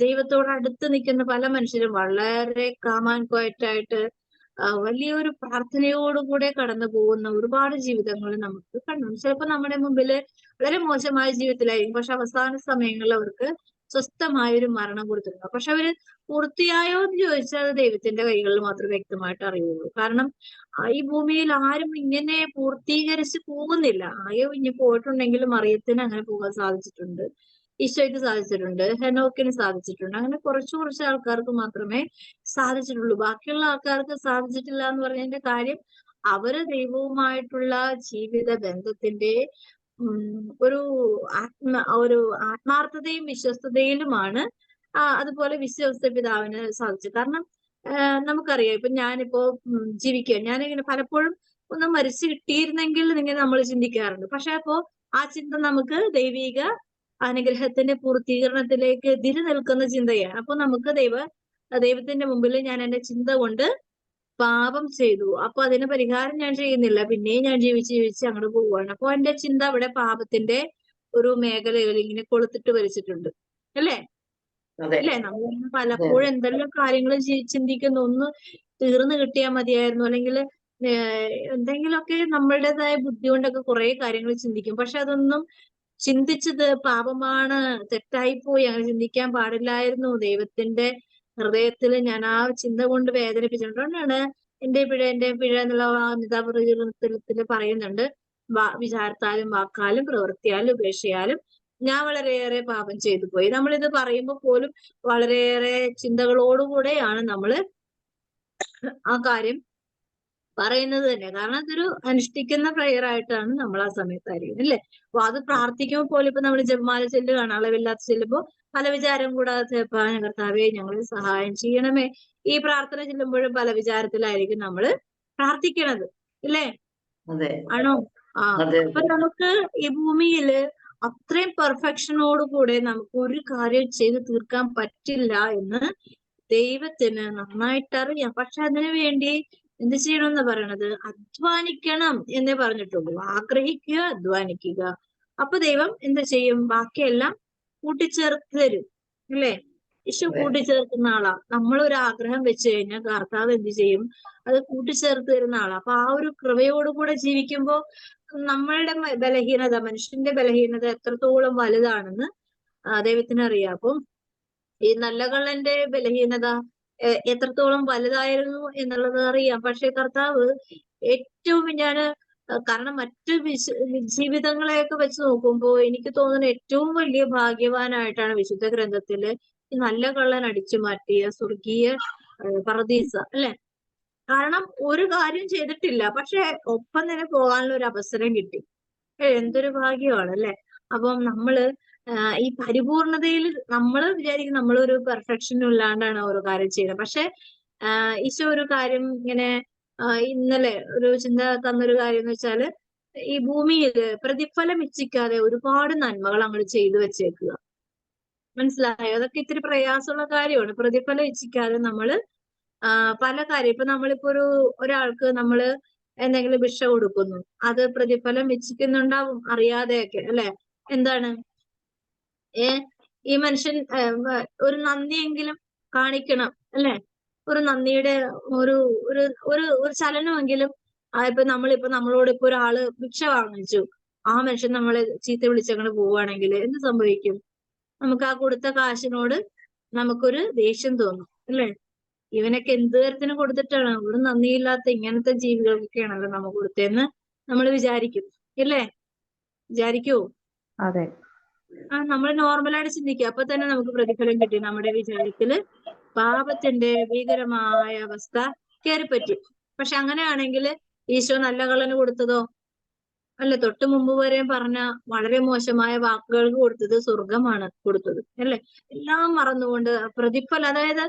ദൈവത്തോട് അടുത്ത് നിൽക്കുന്ന പല മനുഷ്യരും വളരെ കാമാൻ ക്വയറ്റായിട്ട് വലിയൊരു പ്രാർത്ഥനയോടുകൂടെ കടന്നു പോകുന്ന ഒരുപാട് ജീവിതങ്ങൾ നമുക്ക് കണ്ടു. ചിലപ്പോൾ നമ്മുടെ മുമ്പില് വളരെ മോശമായ ജീവിതത്തിലായിരിക്കും, പക്ഷെ അവസാന സമയങ്ങളിൽ അവർക്ക് സ്വസ്ഥമായ ഒരു മരണം കൊടുത്തിട്ടുണ്ട്. പക്ഷെ അവര് പൂർത്തിയായോ എന്ന് ചോദിച്ചാൽ അത് ദൈവത്തിന്റെ കൈകളിൽ മാത്രമേ വ്യക്തമായിട്ട് അറിയുള്ളൂ. കാരണം ഈ ഭൂമിയിൽ ആരും ഇങ്ങനെ പൂർത്തീകരിച്ച് പോകുന്നില്ല. ആയോ ഇനി പോയിട്ടുണ്ടെങ്കിലും മറിയത്തിന് അങ്ങനെ പോകാൻ സാധിച്ചിട്ടുണ്ട്, ഈശോയ്ക്ക് സാധിച്ചിട്ടുണ്ട്, ഹെനോക്കിന് സാധിച്ചിട്ടുണ്ട്. അങ്ങനെ കുറച്ച് ആൾക്കാർക്ക് മാത്രമേ സാധിച്ചിട്ടുള്ളൂ. ബാക്കിയുള്ള ആൾക്കാർക്ക് സാധിച്ചിട്ടില്ല എന്ന് പറഞ്ഞതിന്റെ കാര്യം അവര് ദൈവവുമായിട്ടുള്ള ജീവിത ബന്ധത്തിന്റെ ഒരു ആത്മാർത്ഥതയും വിശ്വസ്തതയിലുമാണ്. അതുപോലെ വിശ്വസ്ത പിതാവിന് സാധിച്ചു. കാരണം നമുക്കറിയാം, ഇപ്പൊ ഞാനിപ്പോ ജീവിക്കുക, ഞാനിങ്ങനെ പലപ്പോഴും ഒന്ന് മരിച്ചു കിട്ടിയിരുന്നെങ്കിൽ ഇങ്ങനെ നമ്മൾ ചിന്തിക്കാറുണ്ട്. പക്ഷെ അപ്പോ ആ ചിന്ത നമുക്ക് ദൈവിക അനുഗ്രഹത്തിന്റെ പൂർത്തീകരണത്തിലേക്ക് എതിര് നിൽക്കുന്ന ചിന്തയാണ്. അപ്പൊ നമുക്ക് ദൈവത്തിന്റെ മുമ്പിൽ ഞാൻ എന്റെ ചിന്ത കൊണ്ട് പാപം ചെയ്തു, അപ്പൊ അതിന് പരിഹാരം ഞാൻ ചെയ്യുന്നില്ല, പിന്നെയും ഞാൻ ജീവിച്ച് അങ്ങോട്ട് പോവുകയാണ്. അപ്പൊ എന്റെ ചിന്ത അവിടെ പാപത്തിന്റെ ഒരു മേഖലയിൽ ഇങ്ങനെ കൊളുത്തിട്ട് വരച്ചിട്ടുണ്ട്, അല്ലേ? അല്ലേ? നമ്മൾ പലപ്പോഴും എന്തെല്ലാം കാര്യങ്ങൾ ചിന്തിക്കുന്നു, ഒന്ന് തീർന്നു കിട്ടിയാൽ മതിയായിരുന്നു, അല്ലെങ്കിൽ എന്തെങ്കിലുമൊക്കെ നമ്മളുടേതായ ബുദ്ധി കൊണ്ടൊക്കെ കുറെ കാര്യങ്ങൾ ചിന്തിക്കും. പക്ഷെ അതൊന്നും ചിന്തിച്ചത് പാപമാണ്, തെറ്റായിപ്പോയി, അങ്ങനെ ചിന്തിക്കാൻ പാടില്ലായിരുന്നു. ദൈവത്തിന്റെ ഹൃദയത്തിൽ ഞാൻ ആ ചിന്ത കൊണ്ട് വേദനിപ്പിച്ചിട്ടുണ്ടാണ് എന്റെ പിഴ എന്നുള്ള നിതാപ്രകീർത്തനത്തിൽ പറയുന്നുണ്ട്. വിചാരത്താലും വാക്കാലും പ്രവൃത്തിയാലും ഉപേക്ഷയാലും ഞാൻ വളരെയേറെ പാപം ചെയ്തു പോയി. നമ്മളിത് പറയുമ്പോൾ പോലും വളരെയേറെ ചിന്തകളോടുകൂടെയാണ് നമ്മൾ ആ കാര്യം പറയുന്നത് തന്നെ. കാരണം അതൊരു അനുഷ്ഠിക്കുന്ന പ്രയർ ആയിട്ടാണ് നമ്മൾ ആ സമയത്തായിരിക്കും, അല്ലേ? അപ്പൊ അത് പ്രാർത്ഥിക്കുമ്പോൾ പോലും ഇപ്പൊ നമ്മൾ ജപമാല ചെല്ലുകയാണ്, അളവില്ലാത്ത ചെല്ലുമ്പോ പല വിചാരം കൂടാതെ കർത്താവേ ഞങ്ങളെ സഹായം ചെയ്യണമേ, ഈ പ്രാർത്ഥന ചെല്ലുമ്പോഴും പല വിചാരത്തിലായിരിക്കും നമ്മള് പ്രാർത്ഥിക്കണത്, ഇല്ലേ? ആണോ? അപ്പൊ നമുക്ക് ഈ ഭൂമിയില് അത്രയും പെർഫെക്ഷനോടുകൂടെ നമുക്ക് ഒരു കാര്യം ചെയ്ത് തീർക്കാൻ പറ്റില്ല എന്ന് ദൈവത്തിന് നന്നായിട്ട് അറിയാം. പക്ഷെ അതിനു വേണ്ടി എന്ത് ചെയ്യണമെന്ന് പറയണത്? അധ്വാനിക്കണം എന്നേ പറഞ്ഞിട്ടുള്ളൂ. ആഗ്രഹിക്കുക, അധ്വാനിക്കുക. അപ്പൊ ദൈവം എന്ത് ചെയ്യും? ബാക്കിയെല്ലാം കൂട്ടിച്ചേർത്ത് തരും, അല്ലേ? യേശു കൂട്ടിച്ചേർക്കുന്ന ആളാ. നമ്മളൊരു ആഗ്രഹം വെച്ച് കഴിഞ്ഞാൽ കർത്താവ് എന്ത് ചെയ്യും? അത് കൂട്ടിച്ചേർത്ത് തരുന്ന ആളാ. അപ്പൊ ആ ഒരു കൃപയോടുകൂടെ ജീവിക്കുമ്പോ നമ്മളുടെ ബലഹീനത, മനുഷ്യന്റെ ബലഹീനത എത്രത്തോളം വലുതാണെന്ന് ദൈവത്തിന് അറിയാം. അപ്പം ഈ നല്ല കള്ളന്റെ ബലഹീനത എത്രത്തോളം വലുതായിരുന്നു എന്നുള്ളത് അറിയാം. പക്ഷെ കർത്താവ് ഏറ്റവും കാരണം മറ്റു ജീവിതങ്ങളെയൊക്കെ വെച്ച് നോക്കുമ്പോൾ എനിക്ക് തോന്നുന്നു ഏറ്റവും വലിയ ഭാഗ്യവാനായിട്ടാണ് വിശുദ്ധ ഗ്രന്ഥത്തില് ഈ നല്ല കള്ളൻ അടിച്ചു മാറ്റിയ സ്വർഗീയ പറുദീസ, അല്ലെ? കാരണം ഒരു കാര്യം ചെയ്തിട്ടില്ല, പക്ഷെ ഒപ്പം തന്നെ പോകാനുള്ള ഒരു അവസരം കിട്ടി. എന്തൊരു ഭാഗ്യമാണ്, അല്ലെ? അപ്പം നമ്മള് ഈ പരിപൂർണതയിൽ നമ്മൾ വിചാരിക്കും നമ്മളൊരു പെർഫെക്ഷൻ ഇല്ലാണ്ടാണ് ഓരോ കാര്യം ചെയ്യുന്നത്. പക്ഷെ ഈശോ ഒരു കാര്യം ഇങ്ങനെ ഇന്നലെ ഒരു ചിന്ത തന്നൊരു കാര്യം എന്ന് വെച്ചാല്, ഈ ഭൂമിയില് പ്രതിഫലം ഇച്ഛിക്കാതെ ഒരുപാട് നന്മകൾ അങ്ങോട്ട് ചെയ്തു വെച്ചേക്കുക. മനസ്സിലായോ? അതൊക്കെ ഇത്തിരി പ്രയാസമുള്ള കാര്യമാണ്. പ്രതിഫലം ഇച്ഛിക്കാതെ നമ്മള് പല കാര്യം, ഇപ്പൊ നമ്മളിപ്പോ ഒരാൾക്ക് നമ്മള് എന്തെങ്കിലും ഭിക്ഷ കൊടുക്കുന്നു, അത് പ്രതിഫലം ഇച്ഛിക്കുന്നുണ്ടാവും അറിയാതെയൊക്കെ, അല്ലെ? എന്താണ് ഈ മനുഷ്യൻ ഒരു നന്ദിയെങ്കിലും കാണിക്കണം, അല്ലെ? ഒരു നന്ദിയുടെ ഒരു ഒരു ഒരു ഒരു ചലനമെങ്കിലും. ഇപ്പൊ നമ്മളോട് ഇപ്പൊ ഒരാള് ഭിക്ഷ വാങ്ങിച്ചു, ആ മനുഷ്യൻ നമ്മളെ ചീത്ത വിളിച്ചങ്ങനെ പോവുകയാണെങ്കിൽ എന്ത് സംഭവിക്കും? നമുക്ക് ആ കൊടുത്ത കാശിനോട് നമുക്കൊരു ദേഷ്യം തോന്നും, അല്ലെ? ഇവനൊക്കെ എന്ത് തരത്തിന് കൊടുത്തിട്ടാണ്, ഒരു നന്ദിയില്ലാത്ത ഇങ്ങനത്തെ ജീവികൾക്കൊക്കെയാണല്ലോ നമ്മൾ കൊടുത്തതെന്ന് നമ്മൾ വിചാരിക്കും, ഇല്ലേ? വിചാരിക്കുവോ? അതെ. നമ്മൾ നോർമലായിട്ട് ചിന്തിക്കുക, അപ്പൊ തന്നെ നമുക്ക് പ്രതിഫലം കിട്ടി. നമ്മുടെ വിചാരത്തില് പാപത്തിന്റെ ഭീകരമായ അവസ്ഥ കയറിപ്പറ്റി. പക്ഷെ അങ്ങനെയാണെങ്കിൽ ഈശോ നല്ല കള്ളന് കൊടുത്തതോ? അല്ലെ? തൊട്ടു മുമ്പ് വരെ പറഞ്ഞ വളരെ മോശമായ വാക്കുകൾക്ക് കൊടുത്തത് സ്വർഗമാണ് കൊടുത്തത്, അല്ലെ? എല്ലാം മറന്നുകൊണ്ട് പ്രതിഫലം, അതായത്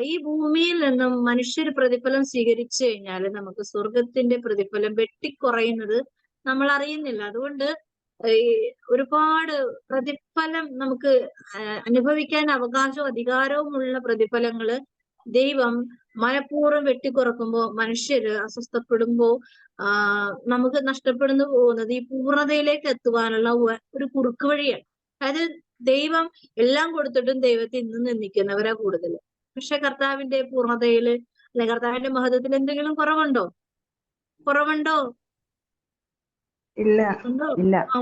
ഈ ഭൂമിയിൽ നിന്നും മനുഷ്യർ പ്രതിഫലം സ്വീകരിച്ചു കഴിഞ്ഞാൽ നമുക്ക് സ്വർഗത്തിന്റെ പ്രതിഫലം വെട്ടിക്കുറയുന്നത് നമ്മൾ അറിയുന്നില്ല. അതുകൊണ്ട് ഈ ഒരുപാട് പ്രതിഫലം നമുക്ക് അനുഭവിക്കാൻ അവകാശവും അധികാരവുമുള്ള പ്രതിഫലങ്ങള് ദൈവം മനഃപൂർവ്വം വെട്ടിക്കുറക്കുമ്പോ മനുഷ്യര് അസ്വസ്ഥപ്പെടുമ്പോ നമുക്ക് നഷ്ടപ്പെടുന്നു പോകുന്നത് ഈ പൂർണ്ണതയിലേക്ക് എത്തുവാനുള്ള ഒരു കുറുക്ക് വഴിയാണ്. അതായത് ദൈവം എല്ലാം കൊടുത്തിട്ടും ദൈവത്തെ ഇന്നും നിന്ദിക്കുന്നവരാ കൂടുതൽ. പക്ഷെ കർത്താവിന്റെ പൂർണ്ണതയില് അല്ലെ കർത്താവിന്റെ മഹത്വത്തിൽ എന്തെങ്കിലും കുറവുണ്ടോ? ഇല്ല.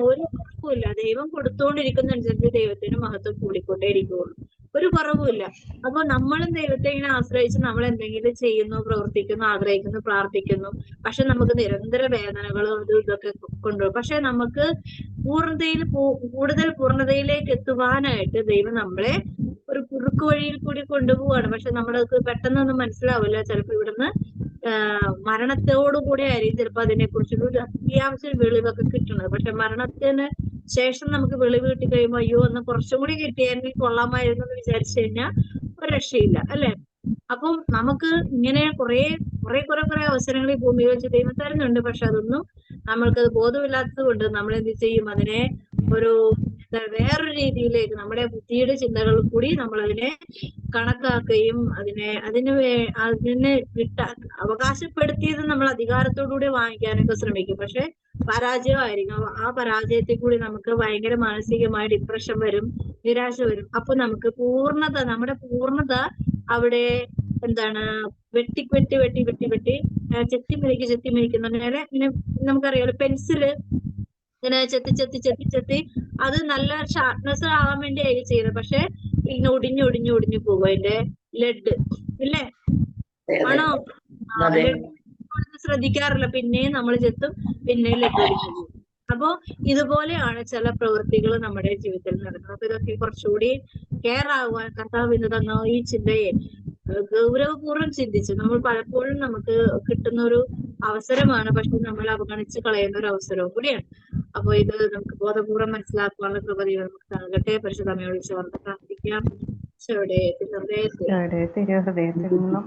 ഒരു കുറവുമില്ല. ദൈവം കൊടുത്തുകൊണ്ടിരിക്കുന്നതനുസരിച്ച് ദൈവത്തിന് മഹത്വം കൂടിക്കൊണ്ടേയിരിക്കുകയുള്ളൂ, ഒരു കുറവുമില്ല. അപ്പൊ നമ്മളും ദൈവത്തെ ഇങ്ങനെ ആശ്രയിച്ച് നമ്മൾ എന്തെങ്കിലും ചെയ്യുന്നു, പ്രവർത്തിക്കുന്നു, ആഗ്രഹിക്കുന്നു, പ്രാർത്ഥിക്കുന്നു. പക്ഷെ നമുക്ക് നിരന്തര വേദനകളും ഇതൊക്കെ കൊണ്ടുപോകും. പക്ഷെ നമുക്ക് കൂടുതൽ പൂർണ്ണതയിലേക്ക് എത്തുവാനായിട്ട് ദൈവം നമ്മളെ ഒരു കുറുക്ക് വഴിയിൽ കൂടി കൊണ്ടുപോവാണ്. പക്ഷെ നമ്മളത് പെട്ടെന്നൊന്നും മനസ്സിലാവില്ല. ചിലപ്പോ ഇവിടുന്ന് മരണത്തോടുകൂടെ ആയിരിക്കും ചിലപ്പോ അതിനെക്കുറിച്ചൊരു അത്യാവശ്യം വെളിവൊക്കെ കിട്ടുന്നത്. പക്ഷെ മരണത്തിന് ശേഷം നമുക്ക് വെളിവ് കിട്ടി കഴിയുമ്പോൾ അയ്യോ ഒന്ന് കുറച്ചും കൂടി കിട്ടിയെങ്കിൽ കൊള്ളാമായിരുന്നു എന്ന് വിചാരിച്ചു കഴിഞ്ഞാൽ ഒരു രക്ഷയില്ല, അല്ലെ? അപ്പം നമുക്ക് ഇങ്ങനെ കുറെ അവസരങ്ങൾ ഈ ഭൂമിയിൽ വെച്ച് ദൈവം തരുന്നുണ്ട്. പക്ഷെ അതൊന്നും നമ്മൾക്കത് ബോധമില്ലാത്തത് കൊണ്ട് നമ്മൾ എന്ത് ചെയ്യും? അതിനെ ഒരു വേറൊരു രീതിയിലേക്ക് നമ്മുടെ ബുദ്ധിയുടെ ചിന്തകൾ കൂടി നമ്മൾ അതിനെ കണക്കാക്കുകയും അതിനെ അവകാശപ്പെടുത്തിയത് നമ്മൾ അധികാരത്തോടുകൂടി വാങ്ങിക്കാനൊക്കെ ശ്രമിക്കും. പക്ഷെ പരാജയമായിരിക്കും. ആ പരാജയത്തിൽ കൂടി നമുക്ക് ഭയങ്കര മാനസികമായ ഡിപ്രഷൻ വരും, നിരാശ വരും. അപ്പൊ നമുക്ക് നമ്മുടെ പൂർണ്ണത അവിടെ എന്താണ് ചെത്തിമിരിക്കുന്ന നേരെ ഇങ്ങനെ നമുക്കറിയാലോ, പെൻസില് ഇങ്ങനെ ചെത്തി അത് നല്ല ഷാർപ്നെസ് ആവാൻ വേണ്ടി ആയിരിക്കും ചെയ്യുന്നത്. പക്ഷെ ഇങ്ങനെ ഒടിഞ്ഞു പോകും അതിന്റെ ലെഡ്, ഇല്ലേ? ആണോ? ശ്രദ്ധിക്കാറില്ല, പിന്നെയും നമ്മൾ ചെത്തും, പിന്നെയും ലെഡ് ഒടിഞ്ഞു പോകും. അപ്പോ ഇതുപോലെയാണ് ചില പ്രവൃത്തികൾ നമ്മുടെ ജീവിതത്തിൽ നടക്കുന്നത്. അപ്പൊ ഇതൊക്കെ കുറച്ചുകൂടി കെയർ ആകുവാൻ കർത്താവ് ഇന്ന് തന്ന ഈ ചിന്തയെ ഗൗരവപൂർവ്വം ചിന്തിച്ചു. നമ്മൾ പലപ്പോഴും നമുക്ക് കിട്ടുന്ന ഒരു അവസരമാണ്, പക്ഷെ നമ്മൾ അവഗണിച്ച് കളയുന്ന ഒരു അവസരവും കൂടിയാണ്. അപ്പൊ ഇത് നമുക്ക് ബോധപൂർവ്വം മനസ്സിലാക്കാനുള്ള കൃപ നമുക്ക് നൽകട്ടെ. പരിശുദ്ധ അമ്മയോട് ചേർന്ന് പ്രാർത്ഥിക്കാം. ഈശോയുടെ തിരുഹൃദയത്തിൽ തിരുഹൃദയത്തിൽ നിന്നും